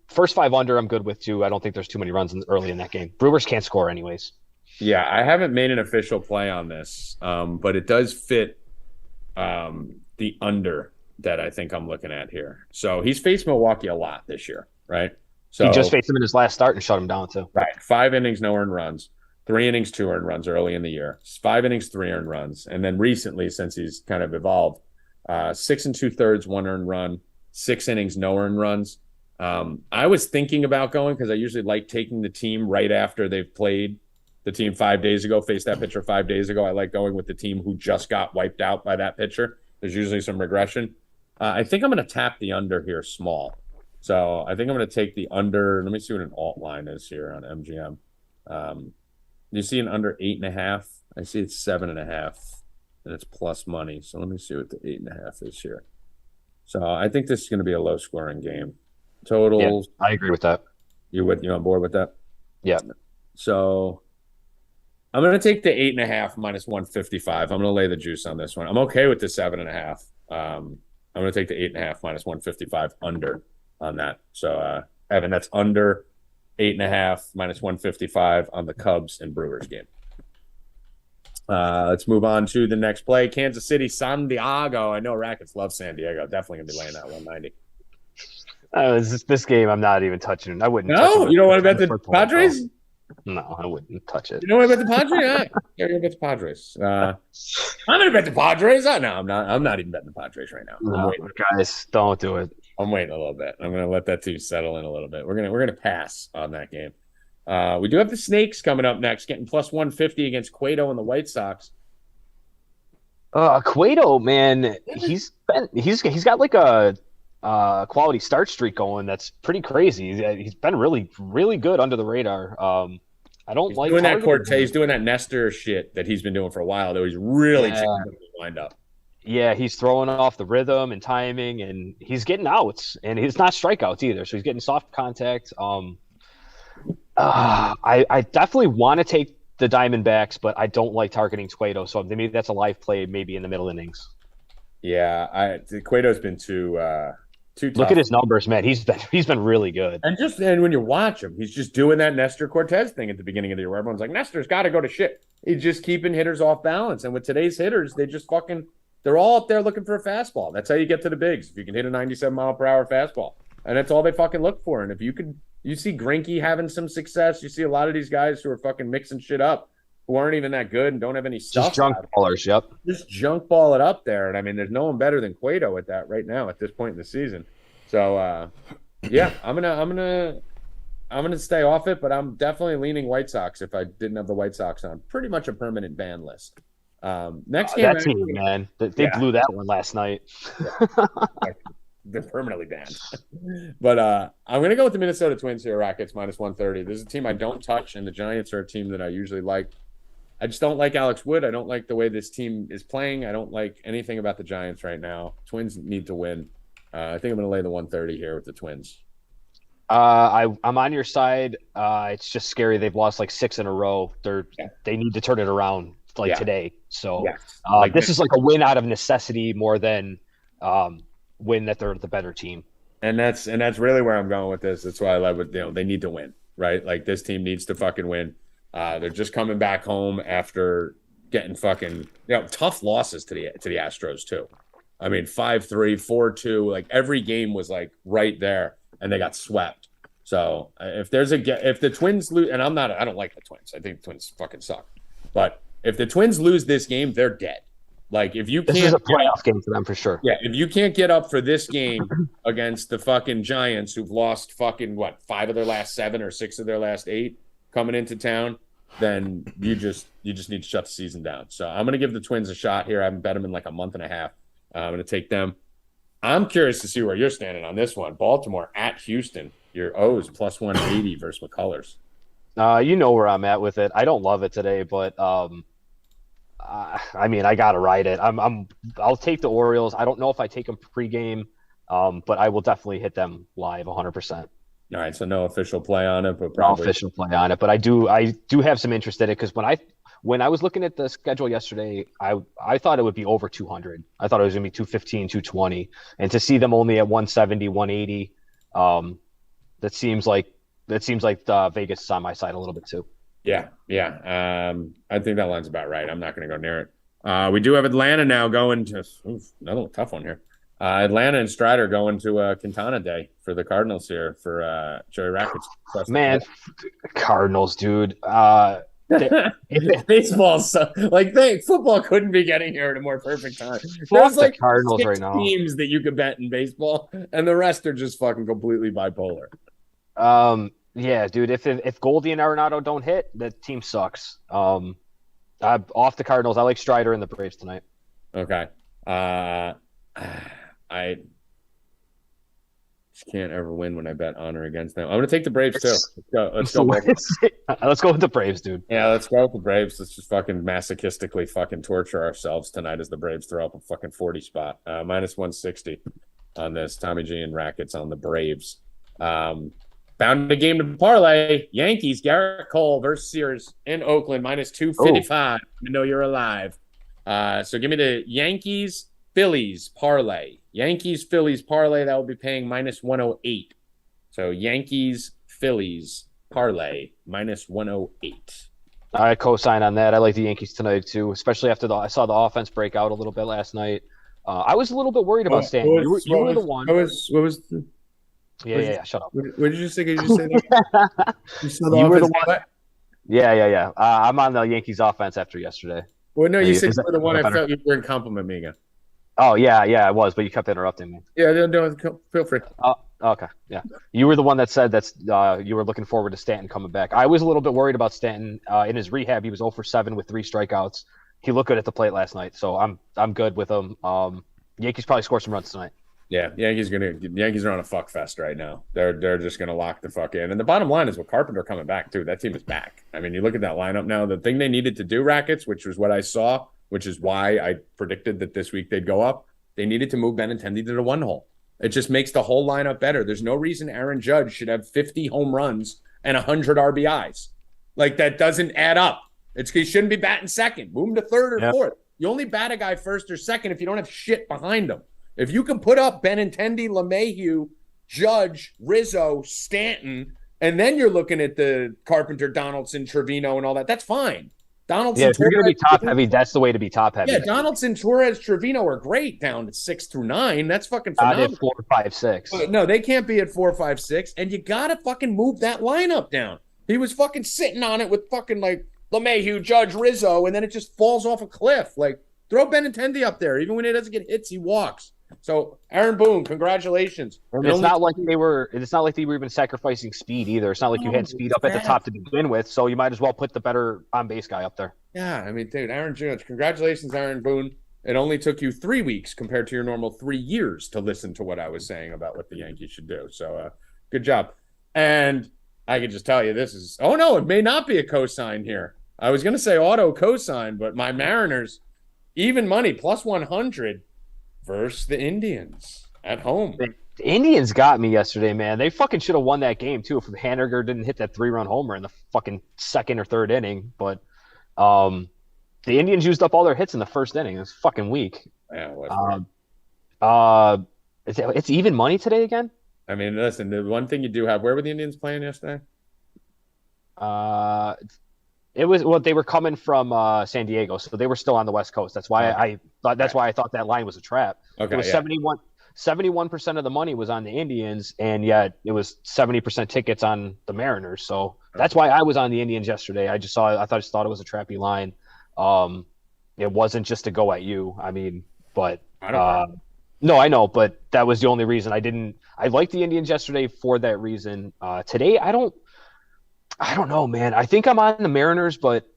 First 5 under, I'm good with too. I don't think there's too many runs early in that game. Brewers can't score anyways. Yeah, I haven't made an official play on this, but it does fit the under that I think I'm looking at here. So he's faced Milwaukee a lot this year, right? So he just faced him in his last start and shut him down too. Right. 5 innings, no earned runs. 3 innings, 2 earned runs early in the year. 5 innings, 3 earned runs. And then recently, since he's kind of evolved, 6 2/3, 1 earned run, 6 innings, no earned runs. I was thinking about going because I usually like taking the team right after they've played the team 5 days ago, faced that pitcher 5 days ago. I like going with the team who just got wiped out by that pitcher. There's usually some regression. I think I'm going to tap the under here small. So I think I'm going to take the under. Let me see what an alt line is here on MGM. You see an under 8.5? I see it's 7.5, and it's plus money. So let me see what the 8.5 is here. So I think this is going to be a low scoring game. Totals. Yeah, I agree with that. You on board with that? Yeah. So I'm going to take the 8.5 minus 155. I'm going to lay the juice on this one. I'm okay with the 7.5. I'm going to take the 8.5 minus 155 under on that. So, Evan, that's under 8.5 minus 155 on the Cubs and Brewers game. Let's move on to the next play. Kansas City, San Diego. I know Rackets love San Diego. Definitely going to be laying that 190. This game, I'm not even touching it. I wouldn't. No, you don't want to bet the Padres? No, I wouldn't touch it. You don't want to bet the Padres? You're going to bet the Padres. I'm going to bet the Padres. No, I'm not. I'm not even betting the Padres right now. No, guys, don't do it. I'm waiting a little bit. I'm going to let that two settle in a little bit. We're gonna pass on that game. We do have the Snakes coming up next, getting plus 150 against Cueto and the White Sox. Cueto, man, he's got like a quality start streak going that's pretty crazy. He's been really, really good under the radar. I don't like doing that Cortez. He's doing that Nestor shit that he's been doing for a while. Though he's really changing his wind up. Yeah, he's throwing off the rhythm and timing, and he's getting outs, and he's not strikeouts either. So he's getting soft contact. I definitely want to take the Diamondbacks, but I don't like targeting Cueto. So maybe that's a live play, maybe in the middle innings. Yeah, Cueto's been too tough. Look at his numbers, man. He's been really good. And when you watch him, he's just doing that Nestor Cortez thing at the beginning of the year where everyone's like, Nestor's got to go to shit. He's just keeping hitters off balance. And with today's hitters, they're all up there looking for a fastball. That's how you get to the bigs. If you can hit a 97-mile-per-hour fastball. And that's all they fucking look for. And if you see Greinke having some success, you see a lot of these guys who are fucking mixing shit up who aren't even that good and don't have any stuff. Just junk ballers, yep. Just junk ball it up there. And I mean, there's no one better than Cueto at that right now at this point in the season. So yeah, I'm gonna stay off it, but I'm definitely leaning White Sox if I didn't have the White Sox on pretty much a permanent ban list. Next game, that team, man, they blew that one last night. Yeah. They're permanently banned. But I'm gonna go with the Minnesota Twins here, Rackets minus 130. This is a team I don't touch, and the Giants are a team that I usually like. I just don't like Alex Wood. I don't like the way this team is playing. I don't like anything about the Giants right now. Twins need to win. I think I'm going to lay the 130 here with the Twins. I'm on your side. It's just scary. They've lost like 6 in a row. They need to turn it around today. So this is like a win out of necessity more than win that they're the better team. And that's really where I'm going with this. That's why I love it. They need to win, right? Like this team needs to fucking win. They're just coming back home after getting fucking tough losses to the Astros too. I mean, 5-3, 4-2, like every game was like right there, and they got swept. So if the Twins lose, and I don't like the Twins. I think the Twins fucking suck. But if the Twins lose this game, they're dead. Like if you can't, this is a playoff game for them for sure. Yeah, if you can't get up for this game against the fucking Giants, who've lost fucking 5 of their last 7 or 6 of their last 8 coming into town, then you just need to shut the season down. So I'm gonna give the Twins a shot here. I haven't bet them in like a month and a half. I'm going to take them. I'm curious to see where you're standing on this one. Baltimore at Houston. Your O's plus 180 versus McCullers. You know where I'm at with it. I don't love it today, but I mean, I gotta ride it. I'll take the Orioles. I don't know if I take them pregame, but I will definitely hit them live 100%. All right, so no official play on it, but No probably official play on it, but I do have some interest in it because when I was looking at the schedule yesterday, I thought it would be over 200. I thought it was gonna be 215, 220, and to see them only at 170, 180, that seems like Vegas is on my side a little bit too. Yeah. I think that line's about right. I'm not going to go near it. We do have Atlanta now going to another tough one here. Atlanta and Strider going to Quintana Day for the Cardinals here for Joey Rackets. Man, Cardinals, dude. Baseball, football couldn't be getting here at a more perfect time. There's like Cardinals 6 right now. teams that you could bet in baseball, and the rest are just fucking completely bipolar. Yeah, dude. If Goldie and Arenado don't hit, the team sucks. I'm off the Cardinals. I like Strider and the Braves tonight. Okay. I just can't ever win when I bet on or against them. I'm gonna take the Braves too. Let's go. Let's go with the Braves, dude. Yeah, let's go with the Braves. Let's just fucking masochistically fucking torture ourselves tonight as the Braves throw up a fucking 40 spot. Minus 160 on this. Tommy G and Rackets on the Braves. Bound a game to parlay. Yankees, Garrett Cole versus Sears in Oakland, minus 255. I know you're alive. So give me the Yankees, Phillies parlay. Yankees, Phillies parlay. That will be paying minus 108. So Yankees, Phillies parlay, minus 108. I co-sign on that. I like the Yankees tonight too, especially after I saw the offense break out a little bit last night. I was a little bit worried about Stanton. You were the one. What was the... Yeah. Shut up. What did you say? Did you say that? You were the one. Yeah. I'm on the Yankees offense after yesterday. Well, no, you said you were the one. I felt you were compliment me again. Oh, yeah, I was, but you kept interrupting me. Yeah, no, feel free. Okay, yeah. You were the one that said you were looking forward to Stanton coming back. I was a little bit worried about Stanton. In his rehab, he was 0 for 7 with 3 strikeouts. He looked good at the plate last night, so I'm good with him. Yankees probably score some runs tonight. Yeah, Yankees are on a fuck fest right now. They're just gonna lock the fuck in. And the bottom line is with Carpenter coming back too, that team is back. I mean, you look at that lineup now. The thing they needed to do, Rackets, which was what I saw, which is why I predicted that this week they'd go up. They needed to move Benintendi to the 1 hole. It just makes the whole lineup better. There's no reason Aaron Judge should have 50 home runs and 100 RBIs. Like, that doesn't add up. He shouldn't be batting second. Move him to third or fourth. You only bat a guy first or second if you don't have shit behind him. If you can put up Benintendi, LeMahieu, Judge, Rizzo, Stanton, and then you're looking at the Carpenter, Donaldson, Trevino, and all that, that's fine. Donaldson, if you're going to be top heavy, that's the way to be top heavy. Yeah, Donaldson, Torres, Trevino are great down at 6 through 9. That's fucking phenomenal. Not at 4, 5, 6. But no, they can't be at 4, 5, 6. And you got to fucking move that lineup down. He was fucking sitting on it with fucking like LeMahieu, Judge, Rizzo, and then it just falls off a cliff. Like, throw Benintendi up there. Even when he doesn't get hits, he walks. So, Aaron Boone, congratulations. It's not like they were even sacrificing speed either. It's not like you had speed up at the top to begin with, so you might as well put the better on-base guy up there. Yeah, I mean, dude, Aaron Judge, congratulations, Aaron Boone. It only took you 3 weeks compared to your normal 3 years to listen to what I was saying about what the Yankees should do. So, good job. And I can just tell you this is – oh, no, it may not be a cosign here. I was going to say auto cosign, but my Mariners, even money, plus 100 – versus the Indians at home. The Indians got me yesterday, man. They fucking should have won that game, too, if Haniger didn't hit that 3-run homer in the fucking 2nd or 3rd inning. But the Indians used up all their hits in the 1st inning. It was fucking weak. Yeah, it's even money today again? I mean, listen, the one thing you do have – where were the Indians playing yesterday? They were coming from San Diego, so they were still on the West Coast. That's why I thought that line was a trap. Okay, it was 71% of the money was on the Indians, and yet it was 70% tickets on the Mariners. So that's why I was on the Indians yesterday. I just thought it was a trappy line. It wasn't just to go at you. I mean, but no, I know, but that was the only reason I liked the Indians yesterday for that reason. Today, I don't know, man. I think I'm on the Mariners, but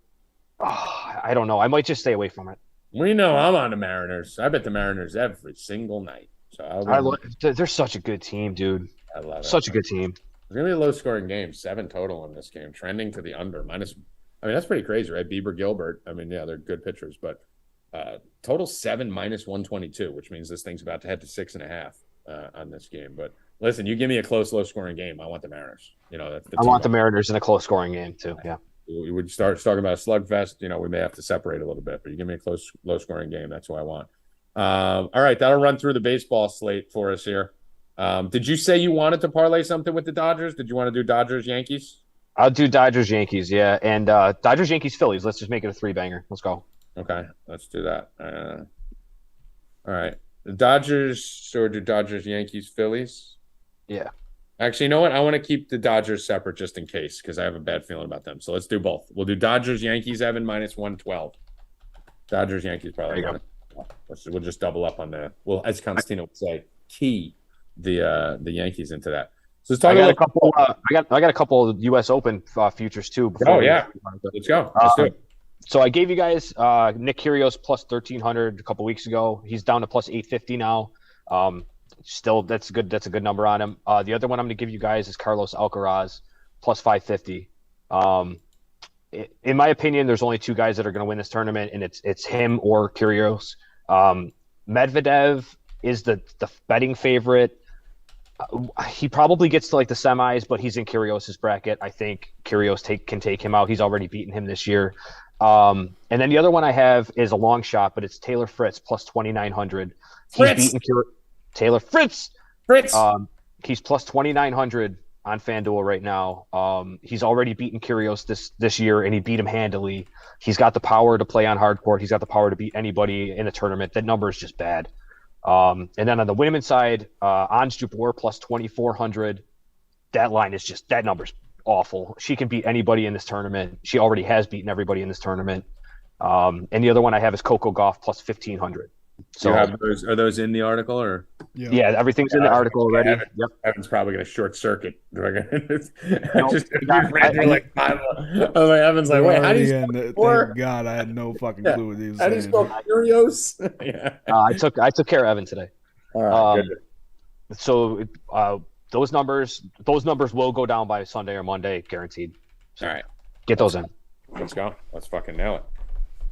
I don't know. I might just stay away from it. We know I'm on the Mariners. I bet the Mariners every single night. So they're such a good team, dude. I love it. Such a good team. It's going to be a low-scoring game. 7 total in this game, trending to the under. Minus, I mean, that's pretty crazy, right? Bieber, Gilbert. I mean, yeah, they're good pitchers, but total 7 minus 122, which means this thing's about to head to 6.5 on this game. But listen, you give me a close, low-scoring game, I want the Mariners. You know, I want the Mariners in a close-scoring game too. Yeah. We would start talking about a slugfest. You know, we may have to separate a little bit, but you give me a close, low-scoring game. That's what I want. All right, that'll run through the baseball slate for us here. Did you say you wanted to parlay something with the Dodgers? Did you want to do Dodgers Yankees? I'll do Dodgers Yankees, yeah, and Dodgers Yankees Phillies. Let's just make it a 3-banger. Let's go. Okay, let's do that. All right, the Dodgers. So do Dodgers Yankees Phillies? Yeah. Actually, you know what? I want to keep the Dodgers separate just in case because I have a bad feeling about them. So let's do both. We'll do Dodgers Yankees Evan minus 112. Dodgers Yankees probably. We'll just double up on the. Well, as Constantino would say, key the Yankees into that. So let's talk I got about a couple. I got a couple of U.S. Open futures too. Oh yeah, let's go. Let's do it. So I gave you guys Nick Kyrgios plus 1,300 a couple weeks ago. He's down to plus 850 now. Still, that's good. That's a good number on him. The other one I'm going to give you guys is Carlos Alcaraz plus 550. In my opinion, there's only 2 guys that are going to win this tournament, and it's him or Kyrgios. Medvedev is the betting favorite. He probably gets to like the semis, but he's in Kyrgios' bracket. I think Kyrgios can take him out. He's already beaten him this year. And then the other one I have is a long shot, but it's Taylor Fritz plus 2,900. He's beaten Taylor Fritz. He's plus 2,900 on FanDuel right now. He's already beaten Kyrgios this year, and he beat him handily. He's got the power to play on hard court. He's got the power to beat anybody in a tournament. That number is just bad. And then on the women's side, Ons Jabeur plus 2,400. That number's awful. She can beat anybody in this tournament. She already has beaten everybody in this tournament. And the other one I have is Coco Gauff plus 1,500. So are those in the article or? Yeah, everything's in the article already. Evan's probably going to short circuit. Evan's like, wait, how do you? Thank God, I had no fucking clue what he was saying. How do you spell curious? Yeah. I took care of Evan today. All right. Good. So those numbers will go down by Sunday or Monday, guaranteed. So all right, get those in. Let's go. Let's fucking nail it.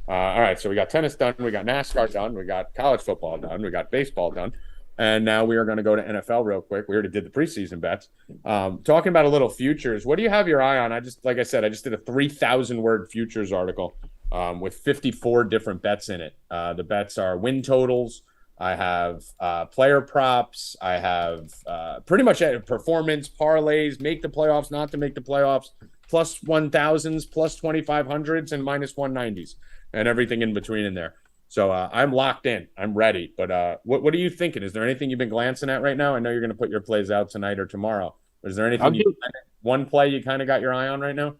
All right, so we got tennis done, we got NASCAR done, we got college football done, we got baseball done, and now we are going to go to NFL real quick. We already did the preseason bets. Talking about a little futures, what do you have your eye on? I just did a 3,000-word futures article with 54 different bets in it. The bets are win totals. I have player props. I have pretty much performance, parlays, make the playoffs, not to make the playoffs, plus 1,000s, plus 2,500s, and minus 190s. And everything in between in there. So I'm locked in. I'm ready. But what are you thinking? Is there anything you've been glancing at right now? I know you're going to put your plays out tonight or tomorrow. Is there anything one play you kind of got your eye on right now?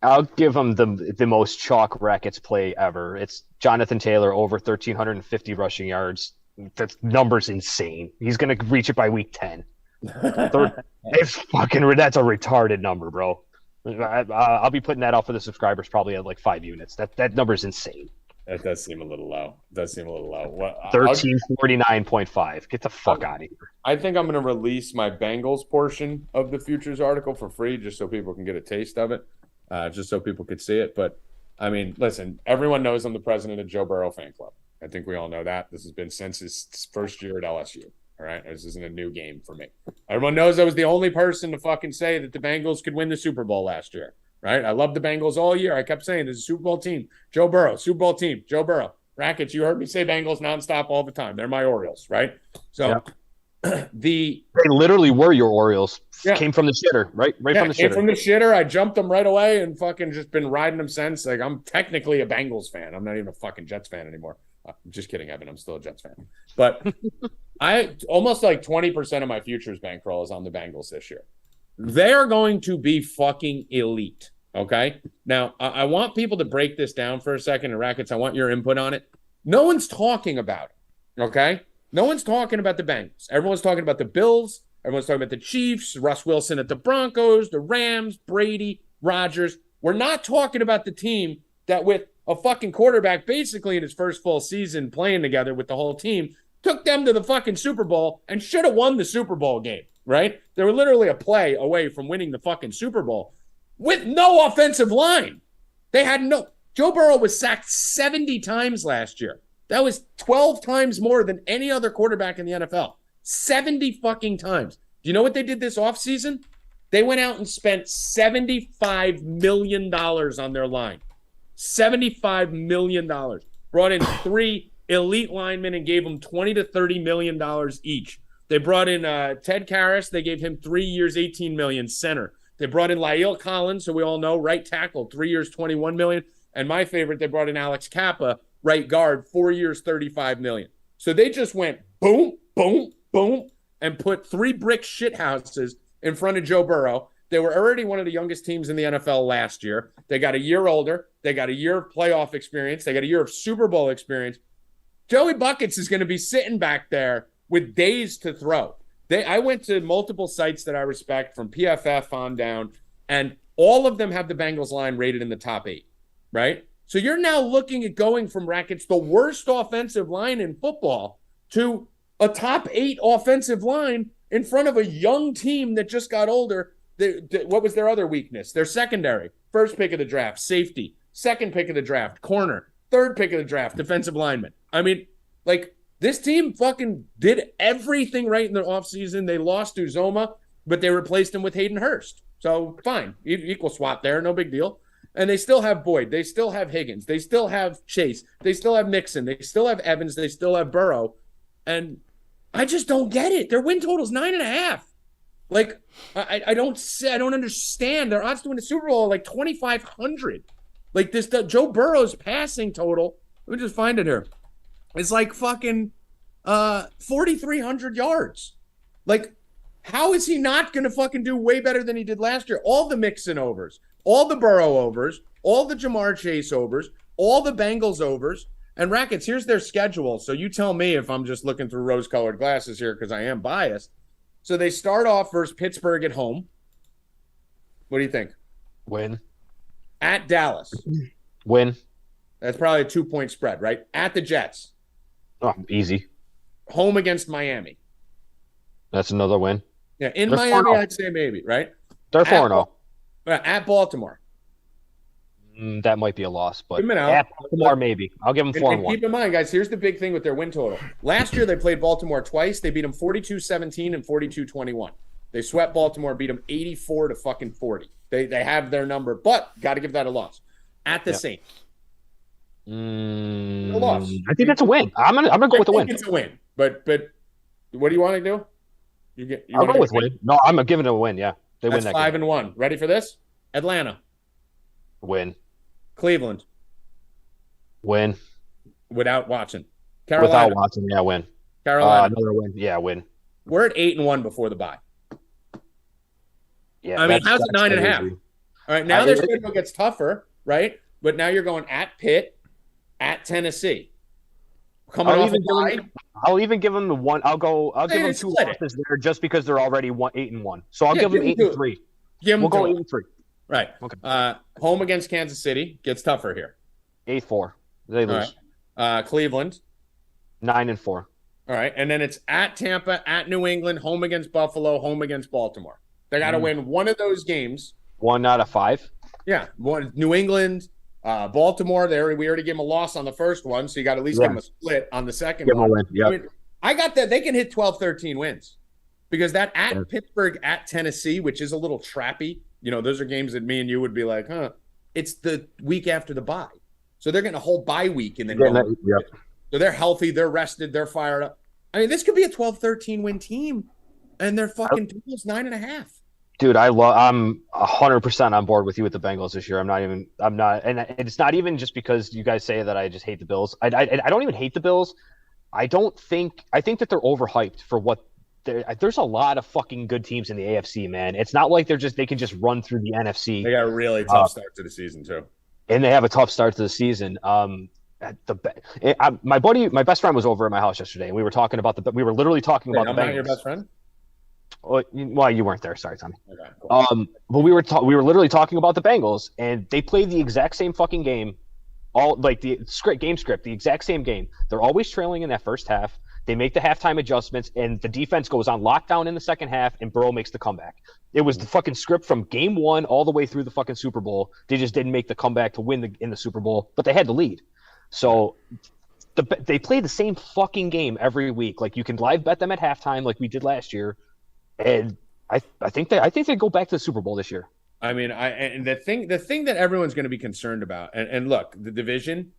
I'll give him the most chalk Rackets play ever. It's Jonathan Taylor over 1,350 rushing yards. That number's insane. He's going to reach it by week 10. That's a retarded number, bro. I'll be putting that out for the subscribers probably at like 5 units. That number's insane. That does seem a little low. 1349.5. Get the fuck out of here. I think I'm going to release my Bengals portion of the futures article for free just so people can get a taste of it, just so people could see it. But, I mean, listen, everyone knows I'm the president of Joe Burrow fan club. I think we all know that. This has been since his first year at LSU. All right, this isn't a new game for me. Everyone knows I was the only person to fucking say that the Bengals could win the Super Bowl last year, right? I loved the Bengals all year. I kept saying, there's a Super Bowl team. Joe Burrow, Super Bowl team. Joe Burrow. Rackets, you heard me say Bengals nonstop all the time. They're my Orioles, right? So they literally were your Orioles. Yeah. Came from the shitter, right? From the shitter. Came from the shitter. I jumped them right away and fucking just been riding them since. Like, I'm technically a Bengals fan. I'm not even a fucking Jets fan anymore. Just kidding, Evan. I'm still a Jets fan. But I almost like 20% of my futures bankroll is on the Bengals this year. They're going to be fucking elite. Okay. Now, I want people to break this down for a second. And Rackets, I want your input on it. No one's talking about it. Okay. No one's talking about the Bengals. Everyone's talking about the Bills. Everyone's talking about the Chiefs, Russ Wilson at the Broncos, the Rams, Brady, Rodgers. We're not talking about the team that with a fucking quarterback basically in his first full season playing together with the whole team took them to the fucking Super Bowl and should have won the Super Bowl game, right? They were literally a play away from winning the fucking Super Bowl with no offensive line. They had no. Joe Burrow was sacked 70 times last year. That was 12 times more than any other quarterback in the NFL. 70 fucking times. Do you know what they did this offseason? They went out and spent $75 million on their line. $75 million. Brought in 3 elite linemen and gave them $20 to $30 million each. They brought in Ted Karras. They gave him 3 years, $18 million, center. They brought in La'el Collins, who we all know, right tackle, 3 years, $21 million. And my favorite, they brought in Alex Kappa, right guard, 4 years, $35 million. So they just went boom, boom, boom, and put 3 brick shithouses in front of Joe Burrow. They were already one of the youngest teams in the NFL last year. They got a year older. They got a year of playoff experience. They got a year of Super Bowl experience. Joey Buckets is going to be sitting back there with days to throw. I went to multiple sites that I respect, from PFF on down, and all of them have the Bengals line rated in the top 8, right? So you're now looking at going from Rackets, the worst offensive line in football, to a top 8 offensive line in front of a young team that just got older. What was their other weakness? Their secondary. First pick of the draft, safety. Second pick of the draft, corner. Third pick of the draft, defensive lineman. I mean, like, this team fucking did everything right in the offseason. They lost Uzoma, but they replaced him with Hayden Hurst. So, fine. Equal swap there. No big deal. And they still have Boyd. They still have Higgins. They still have Chase. They still have Mixon. They still have Evans. They still have Burrow. And I just don't get it. Their win total's 9.5. Like, I don't understand. Their odds to win the Super Bowl are like 2,500. Like, Joe Burrow's passing total, let me just find it here. It's like fucking 4,300 yards. Like, how is he not going to fucking do way better than he did last year? All the Mixon overs, all the Burrow overs, all the Jamar Chase overs, all the Bengals overs. And Rackets, here's their schedule. So you tell me if I'm just looking through rose-colored glasses here, because I am biased. So they start off versus Pittsburgh at home. What do you think? Win. At Dallas. Win. That's probably a 2-point spread, right? At the Jets. Oh, easy. Home against Miami. That's another win. Yeah, in They're Miami, 4-0. I'd say maybe, right? They're 4-0. At Baltimore. That might be a loss, but Give them an out. at Baltimore, maybe. I'll give them 4-1. Keep in mind, guys, here's the big thing with their win total. Last year, they played Baltimore twice. They beat them 42-17 and 42-21. They swept Baltimore, beat them 84 to fucking 40. They have their number, but got to give that a loss. At the Saints. A loss. I think that's a win. I'm gonna go with the win. It's a win, but what do you want to do? I'll go with win. No, I'm giving it a win. Yeah, they win that. 5-1. Ready for this? Atlanta. Win. Cleveland. Win. Without Watson. Carolina. Without Watson, yeah, win. Carolina. Another win. Yeah, win. We're at 8-1 before the bye. Yeah, I mean, how's it 9.5? Crazy. All right, now their schedule gets tougher, right? But now you're going at Pitt, at Tennessee. I'll even give them the one. I'll give them 2 losses there just because they're already 8-1. So I'll give them 8-3. We'll go 8-3. Right. Okay. Home against Kansas City gets tougher here. 8-4. They lose. Right. Cleveland. 9-4. All right, and then it's at Tampa, at New England, home against Buffalo, home against Baltimore. They got to win one of those games. 1 out of 5. Yeah, New England, Baltimore. We already gave them a loss on the first one, so you got to at least give them a split on the second one. Yep. I mean, I got that. They can hit 12-13 wins because that at Pittsburgh, at Tennessee, which is a little trappy. You know, those are games that me and you would be like, huh? It's the week after the bye. So they're getting a whole bye week. And then so they're healthy, they're rested, they're fired up. I mean, this could be a 12-13 win team, and their fucking total's 9.5. Dude, I'm 100% on board with you with the Bengals this year. I'm not, and it's not even just because you guys say that I just hate the Bills. I don't even hate the Bills. I think that they're overhyped for what there's a lot of fucking good teams in the AFC, man. It's not like they can just run through the NFC. They got a really tough start to the season too. And they have a tough start to the season. My best friend was over at my house yesterday, and we were talking about we were literally talking about the Bengals. Not your best friend? Well, you weren't there. Sorry, Tommy. Okay, cool. But we were literally talking about the Bengals, and they played the exact same fucking game, all like the game script, the exact same game. They're always trailing in that first half. They make the halftime adjustments, and the defense goes on lockdown in the second half, and Burrow makes the comeback. It was the fucking script from game one all the way through the fucking Super Bowl. They just didn't make the comeback to win in the Super Bowl, but they had the lead. So they play the same fucking game every week. Like, you can live bet them at halftime like we did last year, and I think they go back to the Super Bowl this year. I mean, and the thing that everyone's going to be concerned about, and look, the division.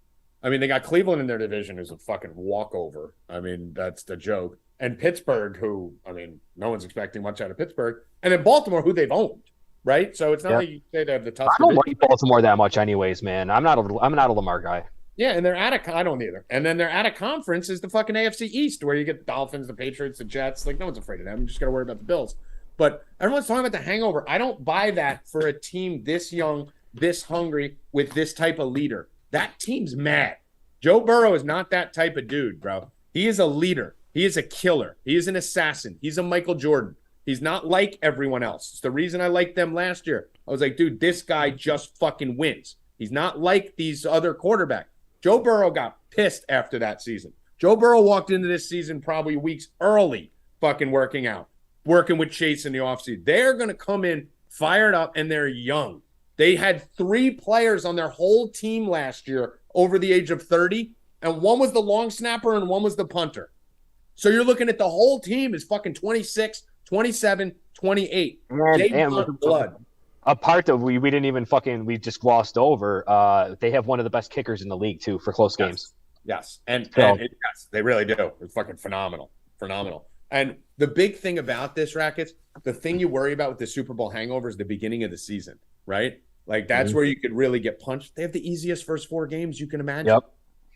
I mean, they got Cleveland in their division, who's a fucking walkover. I mean, that's the joke. And Pittsburgh, who, I mean, no one's expecting much out of Pittsburgh. And then Baltimore, who they've owned, right? So it's not like you say they have the tough. I don't like Baltimore that much, anyways, man. I'm not a Lamar guy. Yeah, and I don't either. And then they're at a conference is the fucking AFC East, where you get the Dolphins, the Patriots, the Jets. Like, no one's afraid of them. You just got to worry about the Bills. But everyone's talking about the hangover. I don't buy that for a team this young, this hungry, with this type of leader. That team's mad. Joe Burrow is not that type of dude, bro. He is a leader. He is a killer. He is an assassin. He's a Michael Jordan. He's not like everyone else. It's the reason I liked them last year. I was like, dude, this guy just fucking wins. He's not like these other quarterbacks. Joe Burrow got pissed after that season. Joe Burrow walked into this season probably weeks early fucking working out, working with Chase in the offseason. They're going to come in fired up, and they're young. They had 3 players on their whole team last year over the age of 30, and one was the long snapper and one was the punter. So you're looking at the whole team is fucking 26, 27, 28. And blood. A part of we didn't even we just glossed over. They have one of the best kickers in the league too for close games. Yes, and yes, they really do. It's fucking phenomenal. And the big thing about this, Rackets, the thing you worry about with the Super Bowl hangover is the beginning of the season, right? Like, that's where you could really get punched. They have the easiest first 4 games you can imagine. Yep.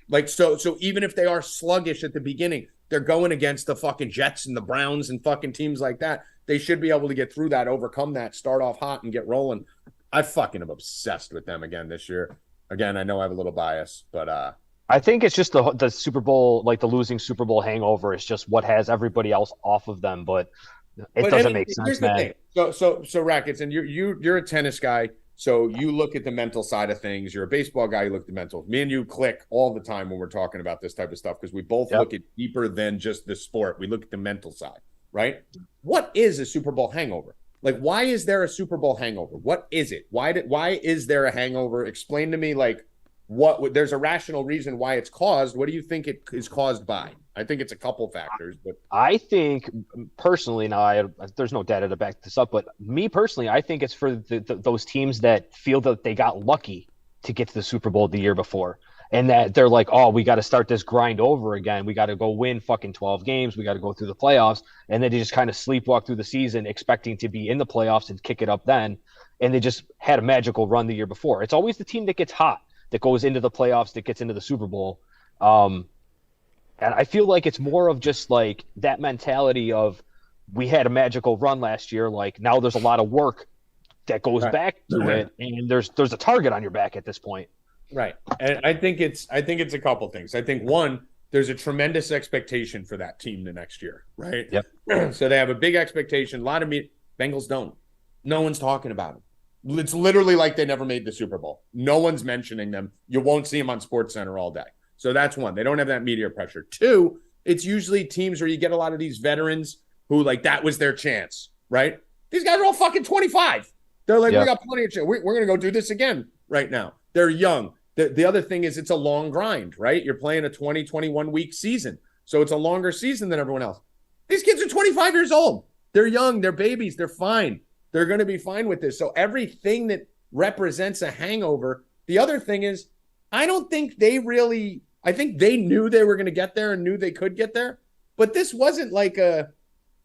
Like, so even if they are sluggish at the beginning, they're going against the fucking Jets and the Browns and fucking teams like that. They should be able to get through that, overcome that, start off hot and get rolling. I fucking am obsessed with them again this year. Again, I know I have a little bias, but I think it's just the Super Bowl, like the losing Super Bowl hangover is just what has everybody else off of them, but doesn't make sense, man. So Rackets, and you're a tennis guy. So you look at the mental side of things. You're a baseball guy. You look at the mental. Me and you click all the time when we're talking about this type of stuff because we both look at deeper than just the sport. We look at the mental side, right? What is a Super Bowl hangover? Like, why is there a Super Bowl hangover? What is it? Why is there a hangover? Explain to me, like, there's a rational reason why it's caused. What do you think it is caused by? I think it's a couple factors, but I think personally, now there's no data to back this up, but me personally, I think it's for those teams that feel that they got lucky to get to the Super Bowl the year before, and that they're like, oh, we got to start this grind over again. We got to go win fucking 12 games. We got to go through the playoffs, and then they just kind of sleepwalk through the season, expecting to be in the playoffs and kick it up then, and they just had a magical run the year before. It's always the team that gets hot that goes into the playoffs, that gets into the Super Bowl. And I feel like it's more of just like that mentality of we had a magical run last year. Like, now there's a lot of work that goes back to it, and there's a target on your back at this point. Right. And I think it's a couple things. I think one, there's a tremendous expectation for that team the next year, right? Yep. So they have a big expectation. A lot of Bengals don't. No one's talking about them. It's literally like they never made the Super Bowl. No one's mentioning them. You won't see them on SportsCenter all day. So that's one. They don't have that media pressure. Two, it's usually teams where you get a lot of these veterans who, like, that was their chance, right? These guys are all fucking 25. They're like, we got plenty of chance. We're going to go do this again right now. They're young. The other thing is it's a long grind, right? You're playing a 20, 21-week season. So it's a longer season than everyone else. These kids are 25 years old. They're young. They're babies. They're fine. They're going to be fine with this. So everything that represents a hangover. The other thing is, I don't think I think they knew they were going to get there and knew they could get there. But this wasn't like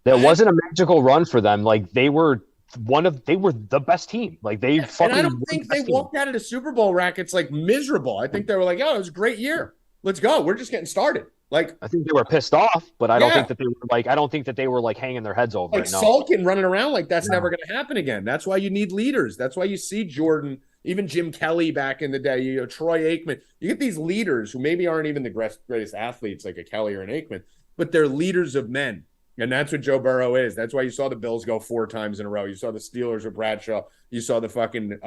wasn't a magical run for them. Like, they were the best team. Like, they fucking. And I don't think they walked out of the Super Bowl, Rackets, like, miserable. I think they were like, oh, it was a great year. Let's go. We're just getting started. Like, I think they were pissed off, but I don't think that they were like. I don't think that they were like hanging their heads over like it. No. Sulking, running around like that's never going to happen again. That's why you need leaders. That's why you see Jordan, even Jim Kelly back in the day. Troy Aikman. You get these leaders who maybe aren't even the greatest athletes like a Kelly or an Aikman, but they're leaders of men, and that's what Joe Burrow is. That's why you saw the Bills go 4 times in a row. You saw the Steelers with Bradshaw. You saw the fucking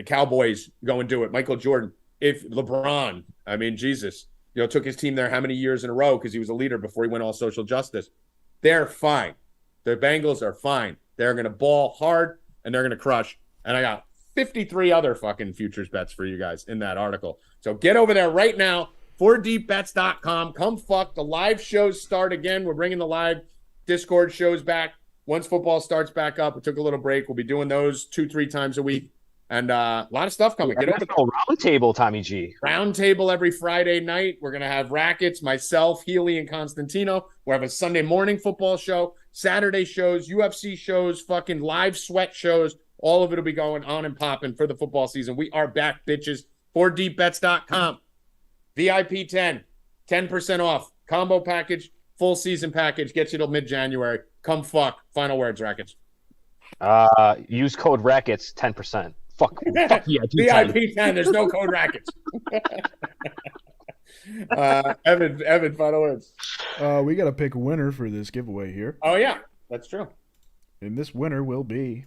Cowboys go and do it. Michael Jordan. If LeBron, I mean, Jesus. took his team there how many years in a row because he was a leader before he went all social justice. They're fine. The Bengals are fine. They're going to ball hard and they're going to crush. And I got 53 other fucking futures bets for you guys in that article. So get over there right now, 4deepbets.com. Come fuck. The live shows start again. We're bringing the live Discord shows back. Once football starts back up, we took a little break. We'll be doing those 2-3 times a week. And a lot of stuff coming. Get over there. Round table, Tommy G. Round table every Friday night. We're going to have Rackets, myself, Healy, and Constantino. We'll have a Sunday morning football show, Saturday shows, UFC shows, fucking live sweat shows. All of it will be going on and popping for the football season. We are back, bitches. 4deepbets.com. VIP 10, 10% off. Combo package, full season package. Gets you till mid-January. Come fuck. Final words, Rackets. Use code Rackets, 10%. Fuck yeah, VIP 10. There's no code Rackets. Evan, final words. We got to pick a winner for this giveaway here. Oh, yeah. That's true. And this winner will be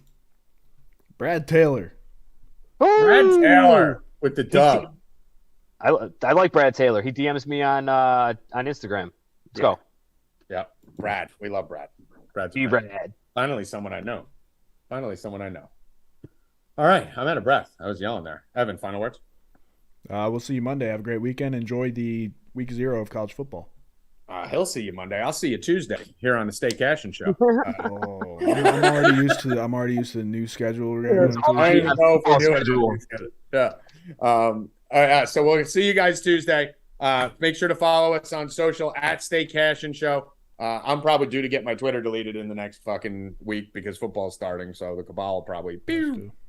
Brad Taylor. Brad Taylor with the dub. I like Brad Taylor. He DMs me on Instagram. Let's go. Yeah. Brad. We love Brad. Brad. Finally, someone I know. All right. I'm out of breath. I was yelling there. Evan, final words? We'll see you Monday. Have a great weekend. Enjoy the week 0 of college football. He'll see you Monday. I'll see you Tuesday here on the Stay Cashin show. I'm already used to the new schedule. I don't even know if we're doing it. Yeah. All right. So we'll see you guys Tuesday. Make sure to follow us on social at Stay Cashin Show. I'm probably due to get my Twitter deleted in the next fucking week because football's starting. So the cabal will probably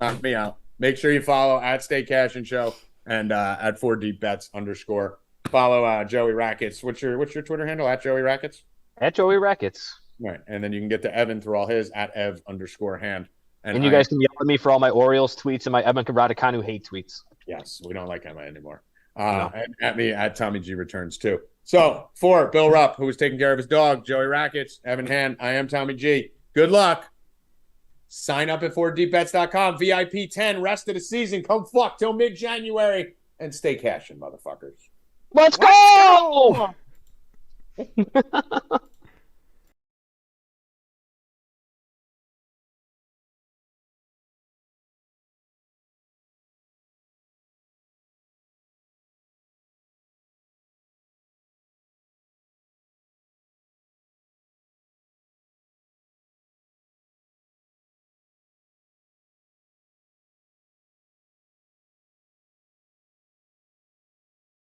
knock me out. Make sure you follow at Stay Cashin Show and at 4deepbets_. Follow Joey Rackets. What's your Twitter handle? At Joey Rackets? At Joey Rackets. Right. And then you can get to Evan through all his at Ev_hand. And you guys can yell at me for all my Orioles tweets and my Evan Radicanu hate tweets. Yes, we don't like Emma anymore. No. And at me at Tommy G Returns too. So for Bill Rupp, who was taking care of his dog, Joey Rackets, Evan Hand, I am Tommy G. Good luck. Sign up at 4deepbets.com. VIP 10, rest of the season. Come fuck till mid-January. And stay cashing, motherfuckers. Let's go!